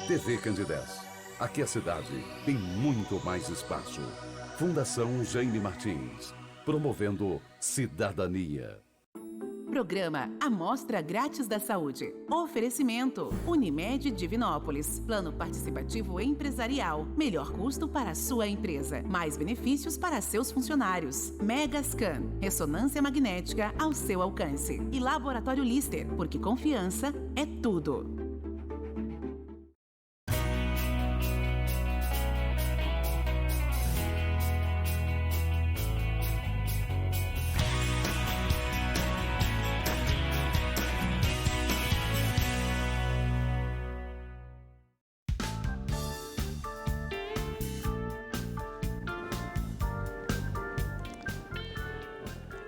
TV Candidez. Aqui a cidade tem muito mais espaço. Fundação Jaime Martins, promovendo cidadania. Programa Amostra Grátis da Saúde. Oferecimento Unimed Divinópolis. Plano participativo empresarial. Melhor custo para a sua empresa. Mais benefícios para seus funcionários. Megascan. Ressonância magnética ao seu alcance. E Laboratório Lister, porque confiança é tudo.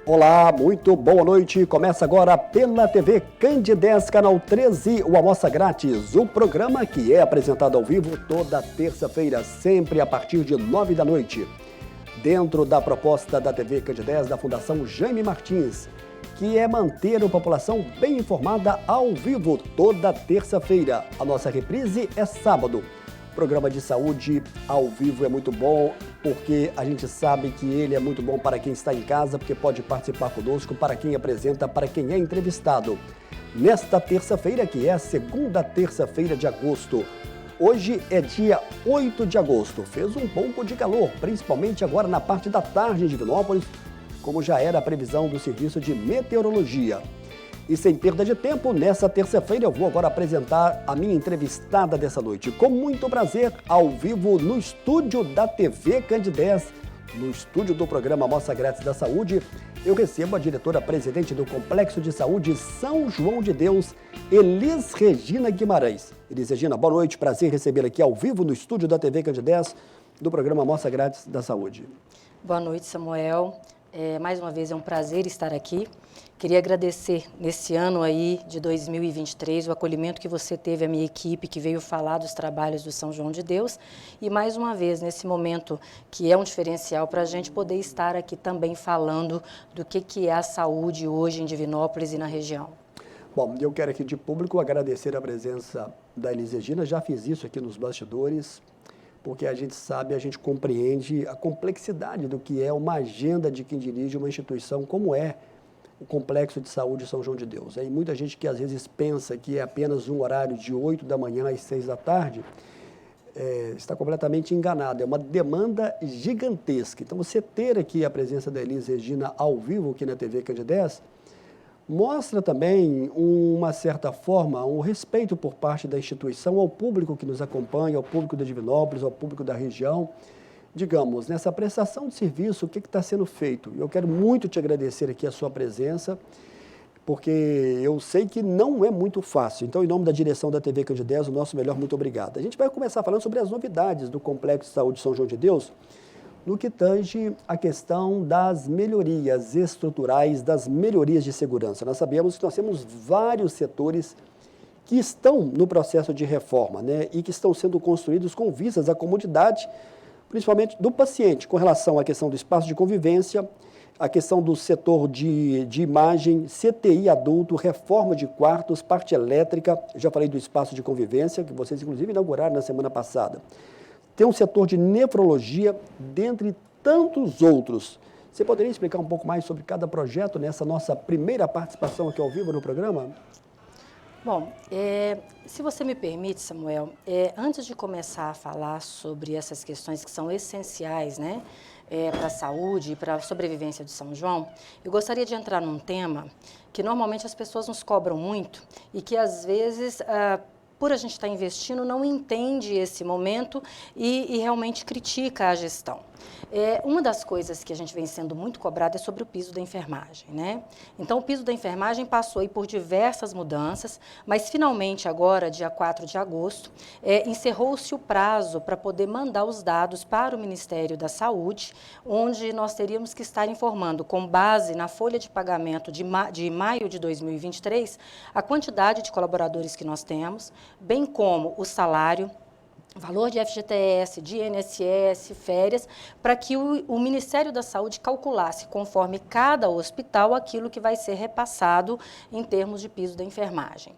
Olá, muito boa noite. Começa agora pela TV Candidez, canal 13, o Amostra Grátis, o programa que é apresentado ao vivo toda terça-feira, sempre a partir de 9 da noite. Dentro da proposta da TV Candidez, da Fundação Jaime Martins, que é manter a população bem informada ao vivo toda terça-feira. A nossa reprise é sábado. Programa de saúde ao vivo é muito bom, porque a gente sabe que ele é muito bom para quem está em casa, porque pode participar conosco, para quem apresenta, para quem é entrevistado. Nesta terça-feira, que é a segunda terça-feira de agosto. Hoje é dia 8 de agosto. Fez um pouco de calor, principalmente agora na parte da tarde em Divinópolis, como já era a previsão do Serviço de Meteorologia. E sem perda de tempo, nessa terça-feira eu vou agora apresentar a minha entrevistada dessa noite. Com muito prazer, ao vivo no estúdio da TV Candidez, no estúdio do programa Amostra Grátis da Saúde, eu recebo a diretora-presidente do Complexo de Saúde São João de Deus, Elis Regina Guimarães. Elis Regina, boa noite, prazer recebê-la aqui ao vivo no estúdio da TV Candidez, do programa Amostra Grátis da Saúde. Boa noite, Samuel. Mais uma vez é um prazer estar aqui. Queria agradecer nesse ano aí de 2023 o acolhimento que você teve à minha equipe que veio falar dos trabalhos do São João de Deus e mais uma vez nesse momento que é um diferencial para a gente poder estar aqui também falando do que é a saúde hoje em Divinópolis e na região. Bom, eu quero aqui de público agradecer a presença da Elis Regina, já fiz isso aqui nos bastidores, porque a gente sabe, a gente compreende a complexidade do que é uma agenda de quem dirige uma instituição como é o Complexo de Saúde São João de Deus. E muita gente que às vezes pensa que é apenas um horário de 8 da manhã às 6 da tarde, está completamente enganado. É uma demanda gigantesca. Então, você ter aqui a presença da Elis Regina ao vivo aqui na TV Candidez, mostra também, uma certa forma, um respeito por parte da instituição ao público que nos acompanha, ao público de Divinópolis, ao público da região. Digamos, nessa prestação de serviço, o que está sendo feito? Eu quero muito te agradecer aqui a sua presença, porque eu sei que não é muito fácil. Então, em nome da direção da TV Candidez, o nosso melhor muito obrigado. A gente vai começar falando sobre as novidades do Complexo de Saúde São João de Deus, no que tange a questão das melhorias estruturais, das melhorias de segurança. Nós sabemos que nós temos vários setores que estão no processo de reforma, né, e que estão sendo construídos com vistas à comodidade, principalmente do paciente, com relação à questão do espaço de convivência, a questão do setor de imagem, CTI adulto, reforma de quartos, parte elétrica, já falei do espaço de convivência, que vocês inclusive inauguraram na semana passada. Tem um setor de nefrologia, dentre tantos outros. Você poderia explicar um pouco mais sobre cada projeto nessa nossa primeira participação aqui ao vivo no programa? Bom, se você me permite, Samuel, antes de começar a falar sobre essas questões que são essenciais, né, para a saúde e para a sobrevivência de São João, eu gostaria de entrar num tema que normalmente as pessoas nos cobram muito e que às vezes, por a gente estar investindo, não entende esse momento e realmente critica a gestão. Uma das coisas que a gente vem sendo muito cobrada é sobre o piso da enfermagem, né? Então, o piso da enfermagem passou aí por diversas mudanças, mas finalmente agora, dia 4 de agosto, encerrou-se o prazo para poder mandar os dados para o Ministério da Saúde, onde nós teríamos que estar informando, com base na folha de pagamento de maio de 2023, a quantidade de colaboradores que nós temos, bem como o salário, valor de FGTS, de INSS, férias, para que o Ministério da Saúde calculasse, conforme cada hospital, aquilo que vai ser repassado em termos de piso da enfermagem.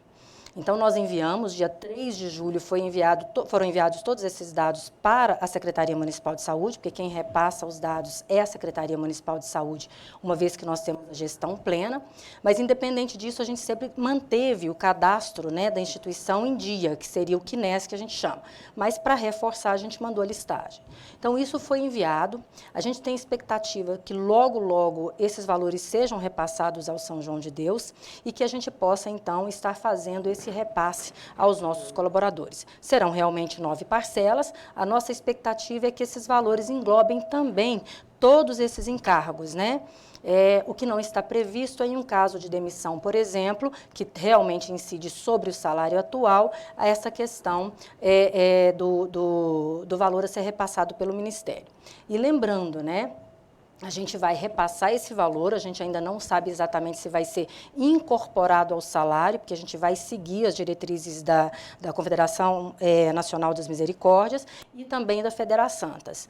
Então, nós enviamos, dia 3 de julho, foram enviados todos esses dados para a Secretaria Municipal de Saúde, porque quem repassa os dados é a Secretaria Municipal de Saúde, uma vez que nós temos a gestão plena. Mas, independente disso, a gente sempre manteve o cadastro, né, da instituição em dia, que seria o QNES, que a gente chama. Mas, para reforçar, a gente mandou a listagem. Então, isso foi enviado. A gente tem expectativa que logo, logo, esses valores sejam repassados ao São João de Deus e que a gente possa, então, estar fazendo esse repasse aos nossos colaboradores. Serão realmente 9 parcelas. A nossa expectativa é que esses valores englobem também todos esses encargos, né? O que não está previsto é em um caso de demissão, por exemplo, que realmente incide sobre o salário atual, a essa questão do valor a ser repassado pelo Ministério. E lembrando, né? A gente vai repassar esse valor, a gente ainda não sabe exatamente se vai ser incorporado ao salário, porque a gente vai seguir as diretrizes da Confederação Nacional das Misericórdias e também da Federaçantas.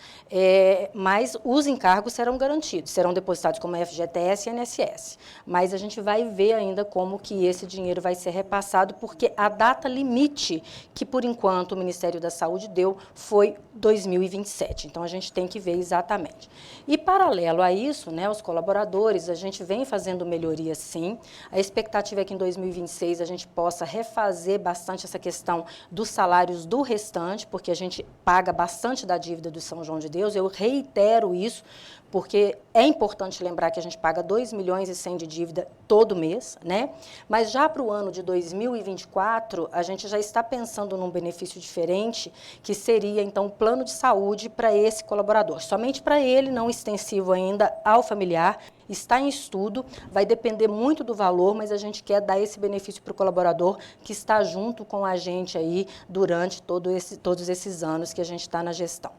Mas os encargos serão garantidos, serão depositados como FGTS e INSS. Mas a gente vai ver ainda como que esse dinheiro vai ser repassado, porque a data limite que, por enquanto, o Ministério da Saúde deu foi 2027. Então, a gente tem que ver exatamente. E, paralelo a isso, né, os colaboradores, a gente vem fazendo melhorias, sim. A expectativa é que em 2026 a gente possa refazer bastante essa questão dos salários do restante, porque a gente paga bastante da dívida do São João de Deus. Eu reitero isso, porque é importante lembrar que a gente paga 2,1 milhões de dívida todo mês, né? Mas já para o ano de 2024, a gente já está pensando num benefício diferente, que seria, então, o plano de saúde para esse colaborador. Somente para ele, não extensivo ainda ao familiar, está em estudo, vai depender muito do valor, mas a gente quer dar esse benefício para o colaborador que está junto com a gente aí durante todos esses anos que a gente está na gestão.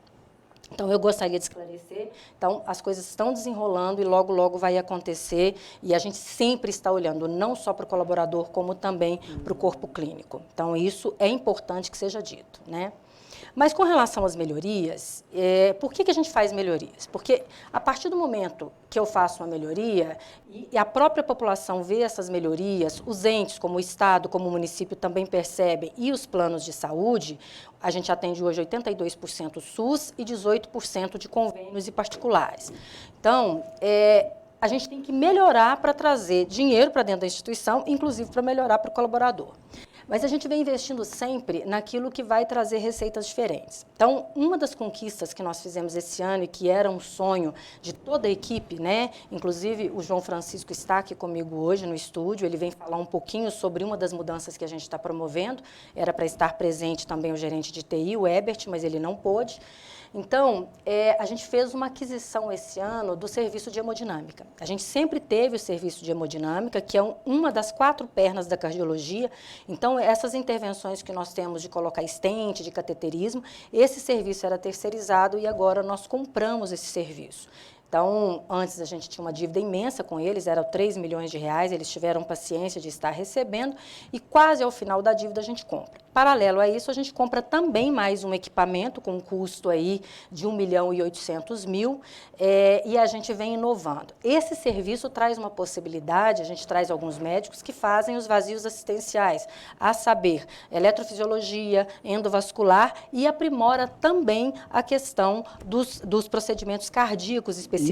Então, eu gostaria de esclarecer. Então, as coisas estão desenrolando e logo, logo vai acontecer. E a gente sempre está olhando não só para o colaborador, como também para o corpo clínico. Então, isso é importante que seja dito, né? Mas, com relação às melhorias, por que a gente faz melhorias? Porque, a partir do momento que eu faço uma melhoria e a própria população vê essas melhorias, os entes, como o Estado, como o município, também percebem, e os planos de saúde, a gente atende hoje 82% SUS e 18% de convênios e particulares. Então, a gente tem que melhorar para trazer dinheiro para dentro da instituição, inclusive para melhorar para o colaborador. Mas a gente vem investindo sempre naquilo que vai trazer receitas diferentes. Então, uma das conquistas que nós fizemos esse ano e que era um sonho de toda a equipe, né? Inclusive o João Francisco está aqui comigo hoje no estúdio, ele vem falar um pouquinho sobre uma das mudanças que a gente está promovendo. Era para estar presente também o gerente de TI, o Ebert, mas ele não pôde. Então, a gente fez uma aquisição esse ano do serviço de hemodinâmica. A gente sempre teve o serviço de hemodinâmica, que é uma das 4 pernas da cardiologia. Então, essas intervenções que nós temos de colocar stent, de cateterismo, esse serviço era terceirizado e agora nós compramos esse serviço. Então, antes a gente tinha uma dívida imensa com eles, eram 3 milhões de reais, eles tiveram paciência de estar recebendo e quase ao final da dívida a gente compra. Paralelo a isso, a gente compra também mais um equipamento com um custo aí de 1.800.000 e a gente vem inovando. Esse serviço traz uma possibilidade, a gente traz alguns médicos que fazem os vazios assistenciais, a saber, eletrofisiologia, endovascular e aprimora também a questão dos procedimentos cardíacos especificamente.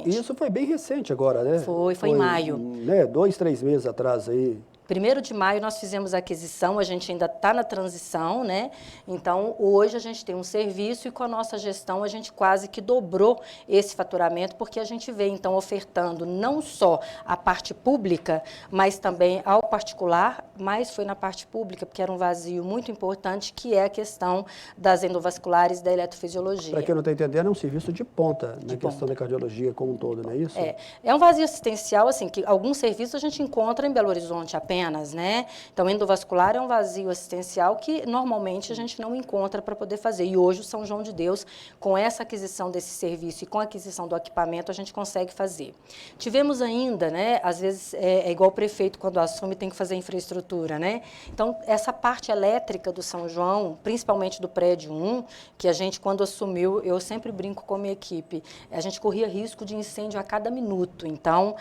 Isso foi bem recente agora, né? Foi em maio. Né, 2, 3 meses atrás aí. 1º de maio nós fizemos a aquisição, a gente ainda está na transição, né? Então, hoje a gente tem um serviço e com a nossa gestão a gente quase que dobrou esse faturamento, porque a gente vem, então, ofertando não só a parte pública, mas também ao particular, mas foi na parte pública, porque era um vazio muito importante, que é a questão das endovasculares e da eletrofisiologia. Para quem não está entendendo, é um serviço de ponta na questão da cardiologia como um todo, não é isso? É um vazio assistencial, assim, que alguns serviços a gente encontra em Belo Horizonte apenas, né? Então, endovascular é um vazio assistencial que normalmente a gente não encontra para poder fazer. E hoje o São João de Deus, com essa aquisição desse serviço e com a aquisição do equipamento, a gente consegue fazer. Tivemos ainda, né? Às vezes é igual o prefeito quando assume tem que fazer infraestrutura, né? Então, essa parte elétrica do São João, principalmente do prédio 1, que a gente quando assumiu, eu sempre brinco com a minha equipe, a gente corria risco de incêndio a cada minuto. Então,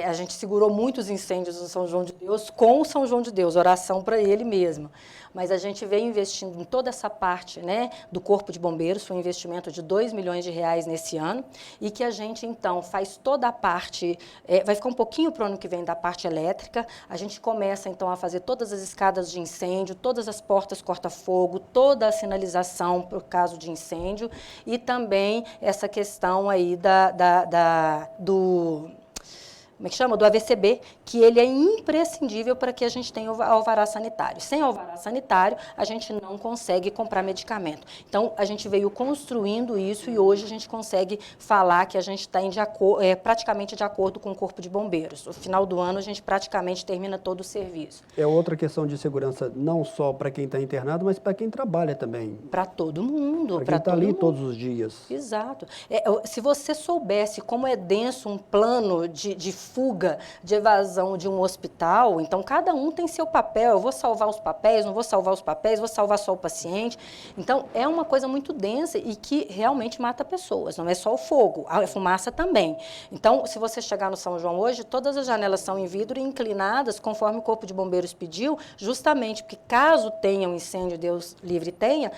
a gente segurou muitos incêndios no São João de Deus com o São João de Deus, oração para ele mesmo. Mas a gente veio investindo em toda essa parte, né, do Corpo de Bombeiros, foi um investimento de R$2 milhões nesse ano, e que a gente, então, faz toda a parte, vai ficar um pouquinho para o ano que vem da parte elétrica, a gente começa, então, a fazer todas as escadas de incêndio, todas as portas corta-fogo, toda a sinalização por caso de incêndio, e também essa questão aí do como é que chama? Do AVCB, que ele é imprescindível para que a gente tenha o alvará sanitário. Sem alvará sanitário, a gente não consegue comprar medicamento. Então, a gente veio construindo isso e hoje a gente consegue falar que a gente está praticamente de acordo com o Corpo de Bombeiros. No final do ano, a gente praticamente termina todo o serviço. É outra questão de segurança, não só para quem está internado, mas para quem trabalha também. Para todo mundo. Para quem está ali todos os dias. Exato. Se você soubesse como é denso um plano de fuga, de evasão de um hospital, então cada um tem seu papel, eu vou salvar os papéis, não vou salvar os papéis, vou salvar só o paciente. Então, é uma coisa muito densa e que realmente mata pessoas, não é só o fogo, a fumaça também. Então, se você chegar no São João hoje, todas as janelas são em vidro e inclinadas, conforme o Corpo de Bombeiros pediu, justamente porque caso tenha um incêndio, Deus livre tenha,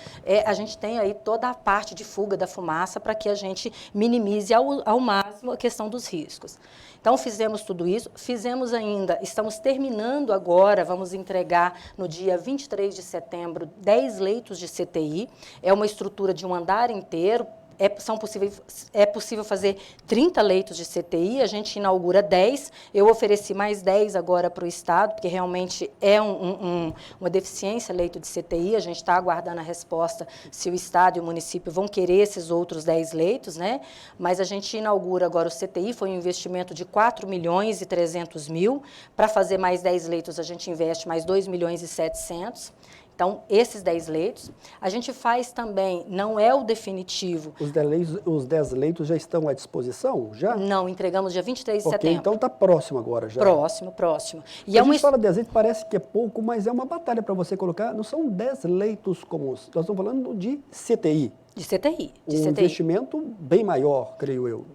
a gente tem aí toda a parte de fuga da fumaça para que a gente minimize ao máximo a questão dos riscos. Então, fizemos tudo isso, fizemos ainda, estamos terminando agora, vamos entregar no dia 23 de setembro 10 leitos de CTI, é uma estrutura de um andar inteiro, é possível fazer 30 leitos de CTI, a gente inaugura 10, eu ofereci mais 10 agora para o Estado, porque realmente é uma deficiência leito de CTI, a gente está aguardando a resposta se o Estado e o município vão querer esses outros 10 leitos, né? Mas a gente inaugura agora o CTI, foi um investimento de R$4.300.000, para fazer mais 10 leitos a gente investe mais R$2.700.000. Então, esses 10 leitos, a gente faz também, não é o definitivo. Os 10 leitos já estão à disposição? Já? Não, entregamos dia 23 de Okay, setembro. Então está próximo agora já. Próximo. E a gente fala 10 leitos, parece que é pouco, mas é uma batalha para você colocar. Não são 10 leitos comuns, nós estamos falando de CTI. De CTI. Investimento bem maior, creio eu.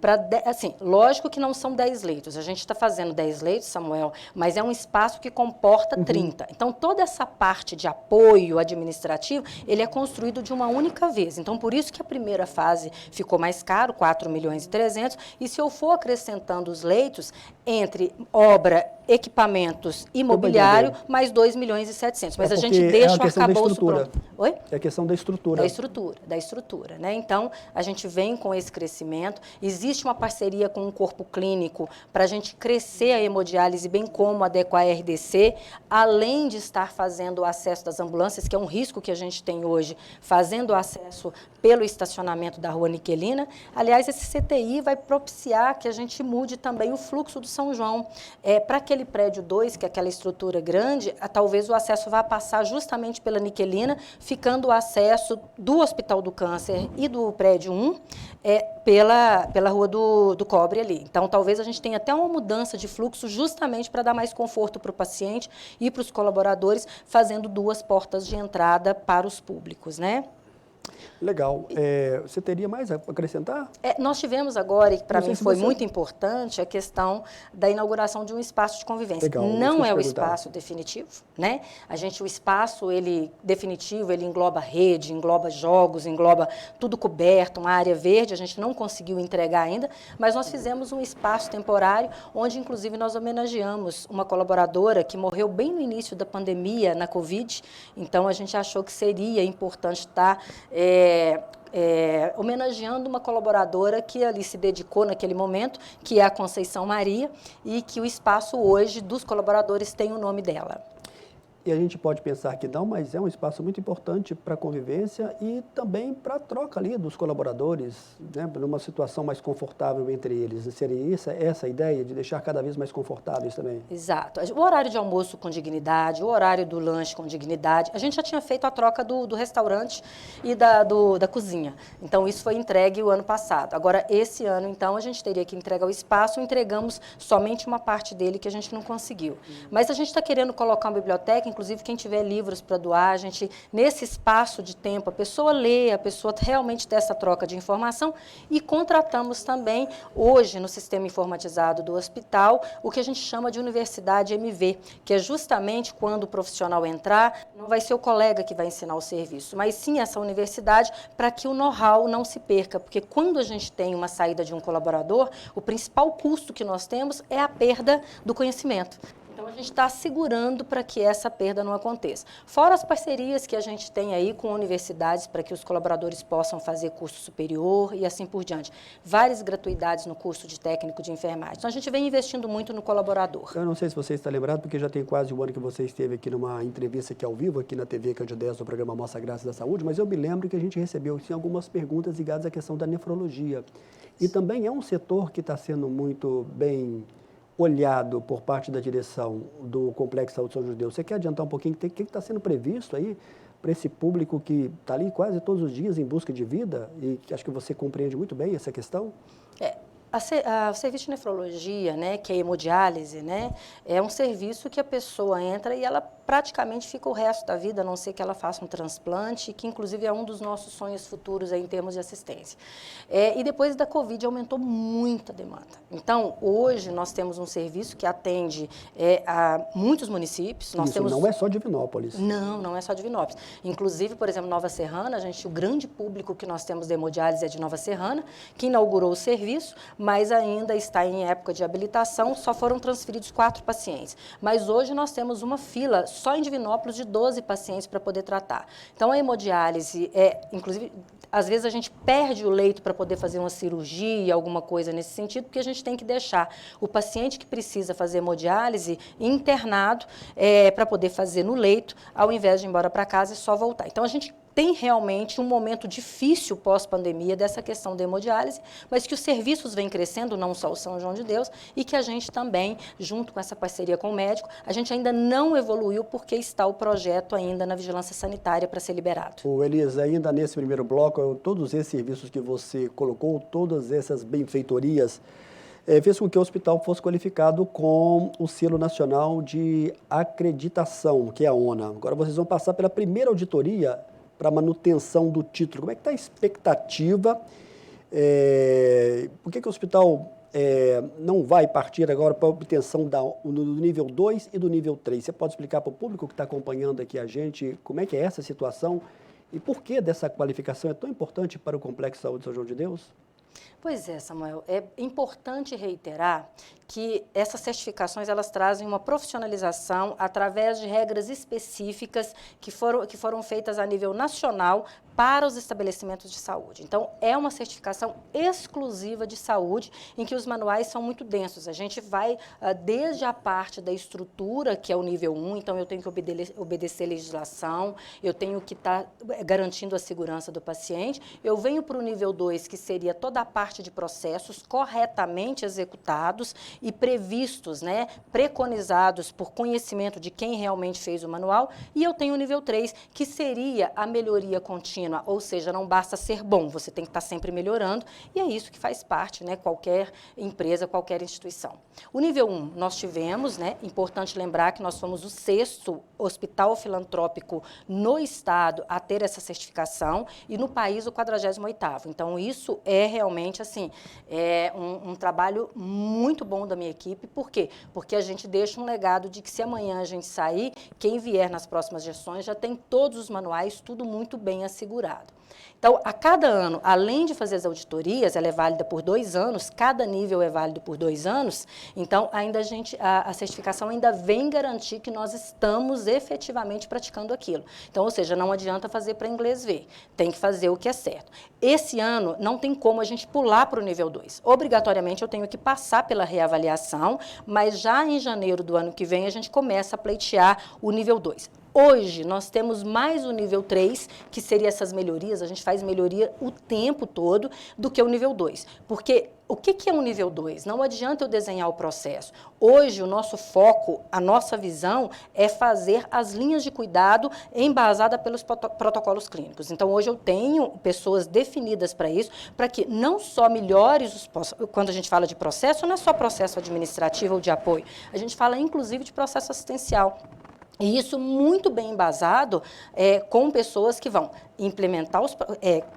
Assim, lógico que não são 10 leitos. A gente está fazendo 10 leitos, Samuel, mas é um espaço que comporta 30. Então, toda essa parte de apoio administrativo, ele é construído de uma única vez. Então, por isso que a primeira fase ficou mais caro, R$4.300.000, e se eu for acrescentando os leitos, entre obra, equipamentos e mobiliário, mais R$2.700.000. Mas a gente deixa o arcabouço pronto. Oi? É a questão da estrutura. Da estrutura, né? Então, a gente vem com esse crescimento, existe uma parceria com um corpo clínico para a gente crescer a hemodiálise, bem como adequar a RDC, além de estar fazendo o acesso das ambulâncias, que é um risco que a gente tem hoje, fazendo o acesso pelo estacionamento da Rua Niquelina. Aliás, esse CTI vai propiciar que a gente mude também o fluxo do São João. Para aquele prédio 2, que é aquela estrutura grande, talvez o acesso vá passar justamente pela Niquelina, ficando o acesso do Hospital do Câncer e do prédio 1 pela Rua do Cobre ali. Então, talvez a gente tenha até uma mudança de fluxo justamente para dar mais conforto para o paciente e para os colaboradores, fazendo 2 portas de entrada para os públicos, né? Legal. Você teria mais a acrescentar? Nós tivemos agora, e para mim foi muito importante, a questão da inauguração de um espaço de convivência. Legal, não é o espaço definitivo, né? O espaço definitivo, ele engloba rede, engloba jogos, engloba tudo coberto, uma área verde, a gente não conseguiu entregar ainda, mas nós fizemos um espaço temporário, onde inclusive nós homenageamos uma colaboradora que morreu bem no início da pandemia, na Covid, então a gente achou que seria importante estar homenageando uma colaboradora que ali se dedicou naquele momento, que é a Conceição Maria, e que o espaço hoje dos colaboradores tem o nome dela. E a gente pode pensar que não, mas é um espaço muito importante para a convivência e também para a troca ali dos colaboradores, né, numa situação mais confortável entre eles. Seria essa a ideia, de deixar cada vez mais confortáveis também? Exato. O horário de almoço com dignidade, o horário do lanche com dignidade. A gente já tinha feito a troca do restaurante e da cozinha. Então, isso foi entregue o ano passado. Agora, esse ano, então, a gente teria que entregar o espaço, entregamos somente uma parte dele que a gente não conseguiu. Mas a gente está querendo colocar uma biblioteca, inclusive quem tiver livros para doar, a gente, nesse espaço de tempo, a pessoa lê, a pessoa realmente tem essa troca de informação e contratamos também, hoje, no sistema informatizado do hospital, o que a gente chama de Universidade MV, que é justamente quando o profissional entrar, não vai ser o colega que vai ensinar o serviço, mas sim essa universidade para que o know-how não se perca, porque quando a gente tem uma saída de um colaborador, o principal custo que nós temos é a perda do conhecimento. Então, a gente está assegurando para que essa perda não aconteça. Fora as parcerias que a gente tem aí com universidades para que os colaboradores possam fazer curso superior e assim por diante. Várias gratuidades no curso de técnico de enfermagem. Então, a gente vem investindo muito no colaborador. Eu não sei se você está lembrado, porque já tem quase um ano que você esteve aqui numa entrevista aqui ao vivo, aqui na TV Cândido 10, do programa Mostra Graças da Saúde, mas eu me lembro que a gente recebeu sim, algumas perguntas ligadas à questão da nefrologia. E também é um setor que está sendo muito bem olhado por parte da direção do Complexo Saúde São João de Deus. Você quer adiantar um pouquinho o que está sendo previsto aí para esse público que está ali quase todos os dias em busca de vida? E acho que você compreende muito bem essa questão. O serviço de nefrologia, né, que é a hemodiálise, né, é um serviço que a pessoa entra e ela praticamente fica o resto da vida, a não ser que ela faça um transplante, que inclusive é um dos nossos sonhos futuros aí, em termos de assistência. E depois da Covid aumentou muito a demanda. Então, hoje nós temos um serviço que atende a muitos municípios. Nós temos... não é só Divinópolis. Não, não é só Divinópolis. Inclusive, por exemplo, Nova Serrana, o grande público que nós temos de hemodiálise é de Nova Serrana, que inaugurou o serviço, mas ainda está em época de habilitação, só foram transferidos 4 pacientes. Mas hoje nós temos uma fila só em Divinópolis de 12 pacientes para poder tratar. Então, a hemodiálise, inclusive, às vezes a gente perde o leito para poder fazer uma cirurgia, alguma coisa nesse sentido, porque a gente tem que deixar o paciente que precisa fazer hemodiálise internado para poder fazer no leito, ao invés de ir embora para casa e só voltar. Então, a gente tem realmente um momento difícil pós-pandemia dessa questão da hemodiálise, mas que os serviços vêm crescendo, não só o São João de Deus, e que a gente também, junto com essa parceria com o médico, a gente ainda não evoluiu porque está o projeto ainda na vigilância sanitária para ser liberado. Elisa, ainda nesse primeiro bloco, todos esses serviços que você colocou, todas essas benfeitorias, fez com que o hospital fosse qualificado com o selo nacional de acreditação, que é a ONA. Agora vocês vão passar pela primeira auditoria para manutenção do título. Como é que está a expectativa? Por que o hospital não vai partir agora para a obtenção do nível 2 e do nível 3? Você pode explicar para o público que está acompanhando aqui a gente como é que é essa situação e por que dessa qualificação é tão importante para o Complexo Saúde São João de Deus? Pois é, Samuel, é importante reiterar que essas certificações elas trazem uma profissionalização através de regras específicas que foram feitas a nível nacional para os estabelecimentos de saúde. Então, é uma certificação exclusiva de saúde, em que os manuais são muito densos. A gente vai desde a parte da estrutura, que é o nível 1, então eu tenho que obedecer a legislação, eu tenho que estar garantindo a segurança do paciente. Eu venho para o nível 2, que seria toda a parte de processos corretamente executados e previstos, né, preconizados por conhecimento de quem realmente fez o manual, e eu tenho o nível 3, que seria a melhoria contínua, ou seja, não basta ser bom, você tem que estar sempre melhorando, e é isso que faz parte, né, qualquer empresa, qualquer instituição. O nível 1, nós tivemos, né, importante lembrar que nós fomos o 6º hospital filantrópico no estado a ter essa certificação, e no país o 48º. Então, isso é realmente, assim, um trabalho muito bom da minha equipe. Por quê? Porque a gente deixa um legado de que se amanhã a gente sair, quem vier nas próximas gestões já tem todos os manuais, tudo muito bem assegurado. Então, a cada ano, além de fazer as auditorias, ela é válida por 2 anos, cada nível é válido por 2 anos, então ainda a certificação ainda vem garantir que nós estamos efetivamente praticando aquilo. Então, ou seja, não adianta fazer para inglês ver, tem que fazer o que é certo. Esse ano não tem como a gente pular para o nível 2. Obrigatoriamente eu tenho que passar pela reavaliação, mas já em janeiro do ano que vem a gente começa a pleitear o nível 2. Hoje, nós temos mais o nível 3, que seria essas melhorias, a gente faz melhoria o tempo todo, do que o nível 2. Porque o que é um nível 2? Não adianta eu desenhar o processo. Hoje, o nosso foco, a nossa visão, é fazer as linhas de cuidado embasada pelos protocolos clínicos. Então, hoje eu tenho pessoas definidas para isso, para que não só melhore, quando a gente fala de processo, não é só processo administrativo ou de apoio, a gente fala, inclusive, de processo assistencial. E isso muito bem embasado com pessoas que vão implementar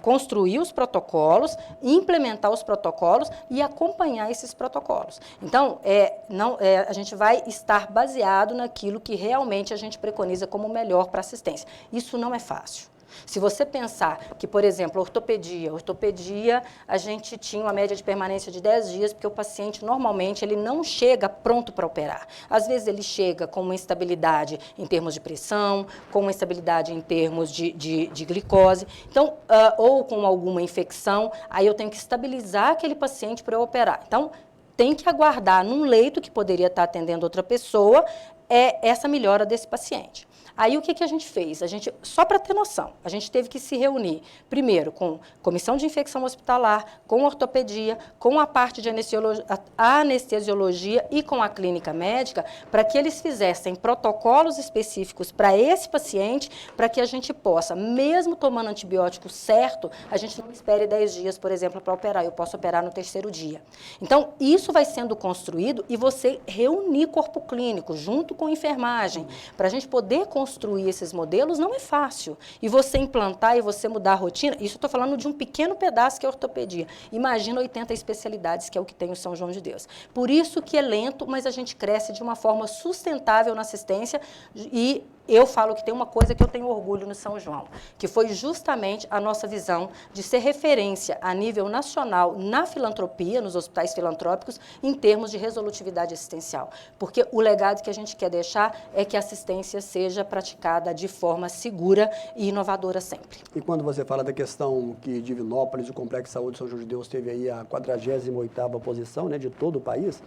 construir os protocolos, implementar os protocolos e acompanhar esses protocolos. Então, a gente vai estar baseado naquilo que realmente a gente preconiza como melhor para assistência. Isso não é fácil. Se você pensar que, por exemplo, ortopedia, a gente tinha uma média de permanência de 10 dias, porque o paciente, normalmente, ele não chega pronto para operar. Às vezes, ele chega com uma instabilidade em termos de pressão, com uma instabilidade em termos de glicose, então, ou com alguma infecção, aí eu tenho que estabilizar aquele paciente para eu operar. Então, tem que aguardar num leito que poderia estar atendendo outra pessoa, essa melhora desse paciente. Aí, o que a gente fez? Só para ter noção, a gente teve que se reunir, primeiro, com comissão de infecção hospitalar, com ortopedia, com a parte de anestesiologia e com a clínica médica, para que eles fizessem protocolos específicos para esse paciente, para que a gente possa, mesmo tomando antibiótico certo, a gente não espere 10 dias, por exemplo, para operar. Eu posso operar no 3º dia. Então, isso vai sendo construído e você reunir corpo clínico junto com enfermagem, para a gente poder construir esses modelos, não é fácil. E você implantar e você mudar a rotina, isso eu estou falando de um pequeno pedaço que é a ortopedia. Imagina 80 especialidades, que é o que tem o São João de Deus. Por isso que é lento, mas a gente cresce de uma forma sustentável na assistência e eu falo que tem uma coisa que eu tenho orgulho no São João, que foi justamente a nossa visão de ser referência a nível nacional na filantropia, nos hospitais filantrópicos, em termos de resolutividade assistencial. Porque o legado que a gente quer deixar é que a assistência seja praticada de forma segura e inovadora sempre. E quando você fala da questão que Divinópolis, o Complexo de Saúde São João de Deus, teve aí a 48ª posição, né, de todo o país,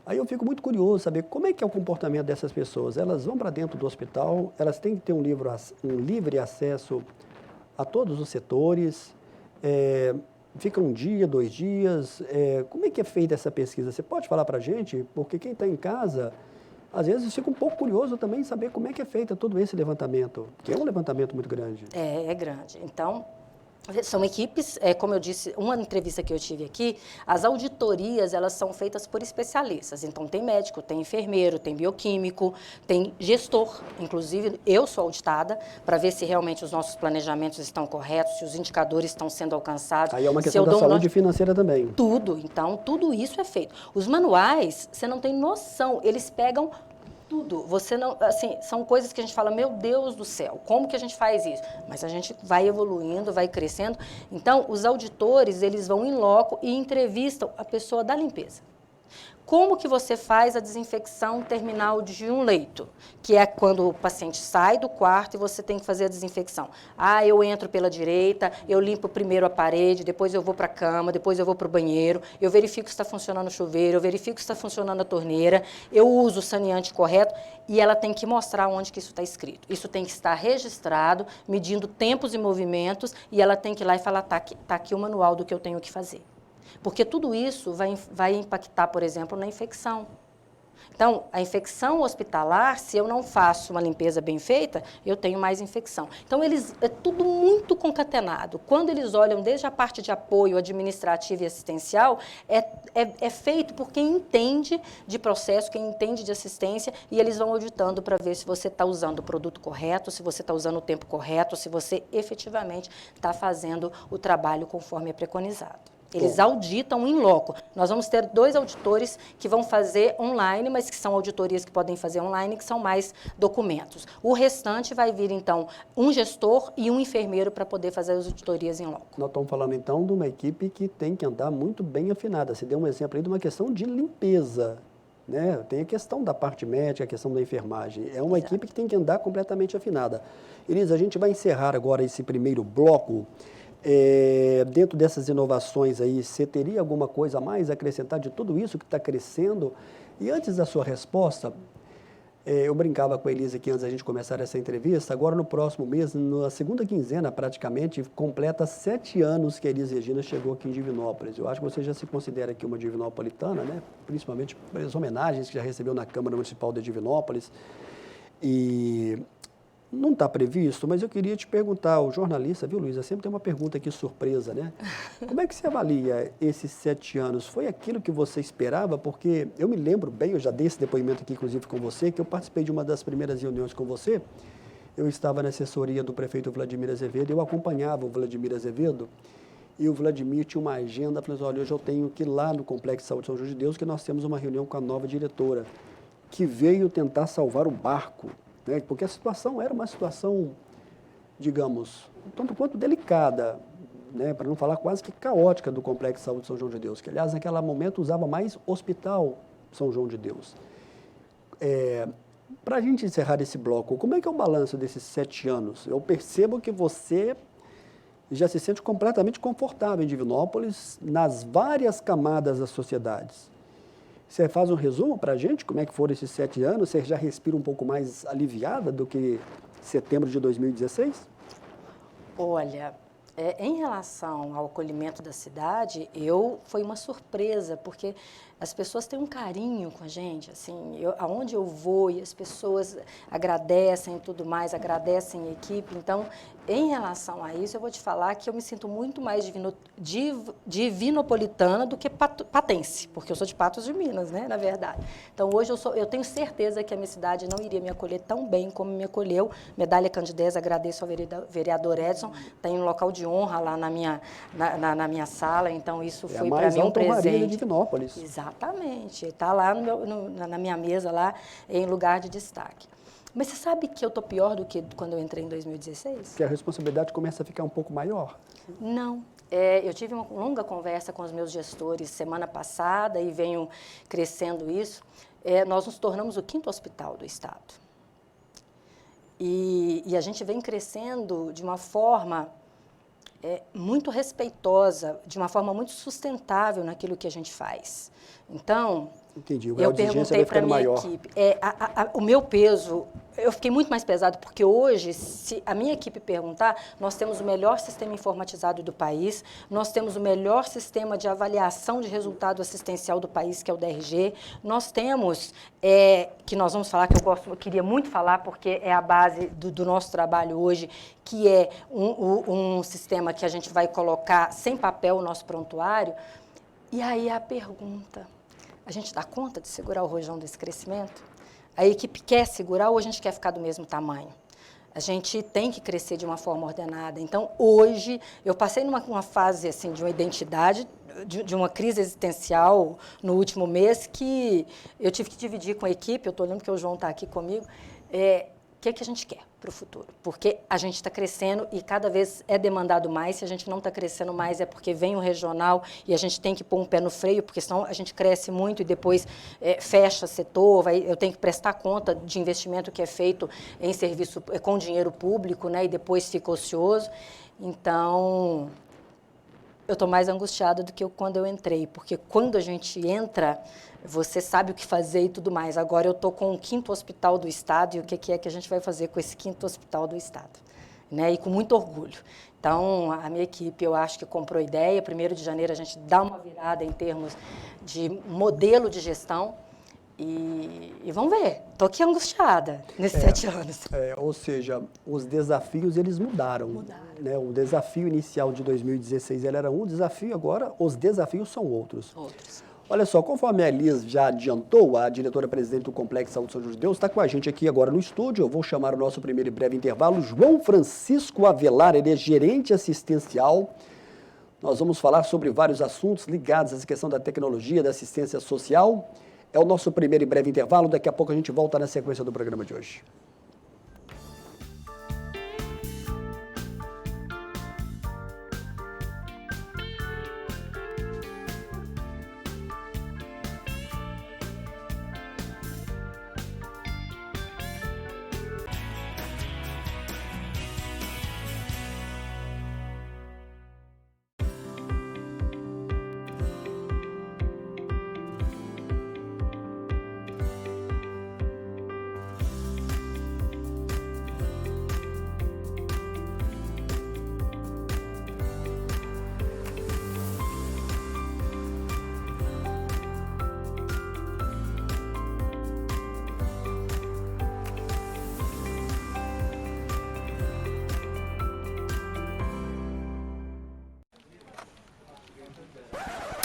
aí eu fico muito curioso saber como é que é o comportamento dessas pessoas. Elas vão para dentro do hospital, elas têm que ter um livre acesso a todos os setores, fica um dia, 2 dias. Como é que é feita essa pesquisa? Você pode falar para a gente? Porque quem está em casa, às vezes fica um pouco curioso também saber como é que é feito todo esse levantamento, que é um levantamento muito grande. É grande. Então, são equipes, como eu disse, uma entrevista que eu tive aqui, as auditorias, elas são feitas por especialistas. Então, tem médico, tem enfermeiro, tem bioquímico, tem gestor. Inclusive, eu sou auditada para ver se realmente os nossos planejamentos estão corretos, se os indicadores estão sendo alcançados. Aí é uma questão da saúde financeira também. Tudo. Então, tudo isso é feito. Os manuais, você não tem noção, eles pegam tudo. Você não, assim, são coisas que a gente fala, meu Deus do céu, como que a gente faz isso? Mas a gente vai evoluindo, vai crescendo. Então, os auditores, eles vão em loco e entrevistam a pessoa da limpeza. Como que você faz a desinfecção terminal de um leito? Que é quando o paciente sai do quarto e você tem que fazer a desinfecção. Eu entro pela direita, eu limpo primeiro a parede, depois eu vou para a cama, depois eu vou para o banheiro, eu verifico se está funcionando o chuveiro, eu verifico se está funcionando a torneira, eu uso o saneante correto e ela tem que mostrar onde que isso está escrito. Isso tem que estar registrado, medindo tempos e movimentos, e ela tem que ir lá e falar, tá aqui o manual do que eu tenho que fazer. Porque tudo isso vai impactar, por exemplo, na infecção. Então, a infecção hospitalar, se eu não faço uma limpeza bem feita, eu tenho mais infecção. Então, é tudo muito concatenado. Quando eles olham desde a parte de apoio administrativo e assistencial, é feito por quem entende de processo, quem entende de assistência, e eles vão auditando para ver se você está usando o produto correto, se você está usando o tempo correto, se você efetivamente está fazendo o trabalho conforme é preconizado. Eles auditam em loco. Nós vamos ter 2 auditores que vão fazer online, mas que são auditorias que podem fazer online, que são mais documentos. O restante vai vir, então, um gestor e um enfermeiro para poder fazer as auditorias em loco. Nós estamos falando, então, de uma equipe que tem que andar muito bem afinada. Você deu um exemplo aí de uma questão de limpeza, né? Tem a questão da parte médica, a questão da enfermagem. É uma equipe que tem que andar completamente afinada. Elisa, a gente vai encerrar agora esse primeiro bloco. Dentro dessas inovações aí, você teria alguma coisa a mais a acrescentar de tudo isso que está crescendo? E antes da sua resposta, eu brincava com a Elisa aqui antes da gente começar essa entrevista, agora no próximo mês, na segunda quinzena praticamente, completa 7 anos que a Elis Regina chegou aqui em Divinópolis. Eu acho que você já se considera aqui uma divinopolitana, né? Principalmente pelas homenagens que já recebeu na Câmara Municipal de Divinópolis. E Não está previsto, mas eu queria te perguntar, o jornalista, viu, Luísa, sempre tem uma pergunta aqui surpresa, né? Como é que você avalia esses 7 anos? Foi aquilo que você esperava? Porque eu me lembro bem, eu já dei esse depoimento aqui, inclusive, com você, que eu participei de uma das primeiras reuniões com você. Eu estava na assessoria do prefeito Vladimir Azevedo, eu acompanhava o Vladimir Azevedo, e o Vladimir tinha uma agenda, falou assim, olha, hoje eu tenho que ir lá no Complexo de Saúde São João de Deus, que nós temos uma reunião com a nova diretora, que veio tentar salvar o barco, né? Porque a situação era uma situação, digamos, um tanto quanto delicada, né? Para não falar quase que caótica do Complexo de Saúde São João de Deus, que, aliás, naquele momento usava mais Hospital São João de Deus. Para a gente encerrar esse bloco, como é que é o balanço desses 7 anos? Eu percebo que você já se sente completamente confortável em Divinópolis, nas várias camadas das sociedades. Você faz um resumo para a gente, como é que foram esses 7 anos? Você já respira um pouco mais aliviada do que setembro de 2016? Olha, em relação ao acolhimento da cidade, foi uma surpresa, porque as pessoas têm um carinho com a gente, assim, aonde eu vou e as pessoas agradecem e tudo mais, agradecem a equipe. Então, em relação a isso, eu vou te falar que eu me sinto muito mais divinopolitana do que patense, porque eu sou de Patos de Minas, né, na verdade. Então, hoje eu tenho certeza que a minha cidade não iria me acolher tão bem como me acolheu. Medalha Candidez, agradeço ao vereador Edson, tem um local de honra lá na minha sala, então isso foi para mim um presente. De Divinópolis. Exatamente, está lá na minha mesa, lá em lugar de destaque. Mas você sabe que eu estou pior do que quando eu entrei em 2016? Que a responsabilidade começa a ficar um pouco maior? Não. Eu tive uma longa conversa com os meus gestores semana passada e venho crescendo isso. Nós nos tornamos o 5º hospital do Estado. E a gente vem crescendo de uma forma muito respeitosa, de uma forma muito sustentável naquilo que a gente faz. Então, entendi. Eu perguntei para a minha equipe, o meu peso, eu fiquei muito mais pesado, porque hoje, se a minha equipe perguntar, nós temos o melhor sistema informatizado do país, nós temos o melhor sistema de avaliação de resultado assistencial do país, que é o DRG, nós temos, que nós vamos falar, que eu queria muito falar, porque é a base do nosso trabalho hoje, que é um sistema que a gente vai colocar sem papel o nosso prontuário. E aí a pergunta, a gente dá conta de segurar o rojão desse crescimento? A equipe quer segurar ou a gente quer ficar do mesmo tamanho? A gente tem que crescer de uma forma ordenada. Então, hoje, eu passei numa fase assim, de uma identidade, de uma crise existencial no último mês, que eu tive que dividir com a equipe, eu estou olhando que o João está aqui comigo, o que a gente quer para o futuro? Porque a gente está crescendo e cada vez é demandado mais. Se a gente não está crescendo mais é porque vem o regional e a gente tem que pôr um pé no freio, porque senão a gente cresce muito e depois fecha setor, eu tenho que prestar conta de investimento que é feito em serviço com dinheiro público, né, e depois fica ocioso. Então, eu estou mais angustiada do que quando eu entrei, porque quando a gente entra, você sabe o que fazer e tudo mais. Agora eu estou com o 5º hospital do Estado e o que é que a gente vai fazer com esse 5º hospital do Estado, né? E com muito orgulho. Então, a minha equipe, eu acho que comprou ideia. 1º de janeiro a gente dá uma virada em termos de modelo de gestão e vamos ver. Estou aqui angustiada nesses 7 anos. Ou seja, os desafios, eles mudaram. Né? O desafio inicial de 2016 ele era um desafio, agora os desafios são outros. Olha só, conforme a Elis já adiantou, a diretora-presidente do Complexo Saúde São João de Deus está com a gente aqui agora no estúdio. Eu vou chamar o nosso primeiro e breve intervalo, João Francisco Avelar, ele é gerente assistencial. Nós vamos falar sobre vários assuntos ligados a essa questão da tecnologia, da assistência social. É o nosso primeiro e breve intervalo, daqui a pouco a gente volta na sequência do programa de hoje.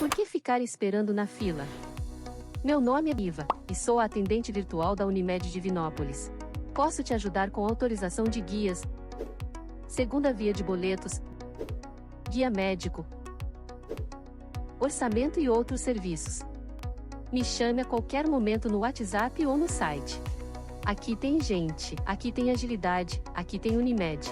Por que ficar esperando na fila? Meu nome é Iva, e sou a atendente virtual da Unimed Divinópolis. Posso te ajudar com autorização de guias, segunda via de boletos, guia médico, orçamento e outros serviços. Me chame a qualquer momento no WhatsApp ou no site. Aqui tem gente, aqui tem agilidade, aqui tem Unimed.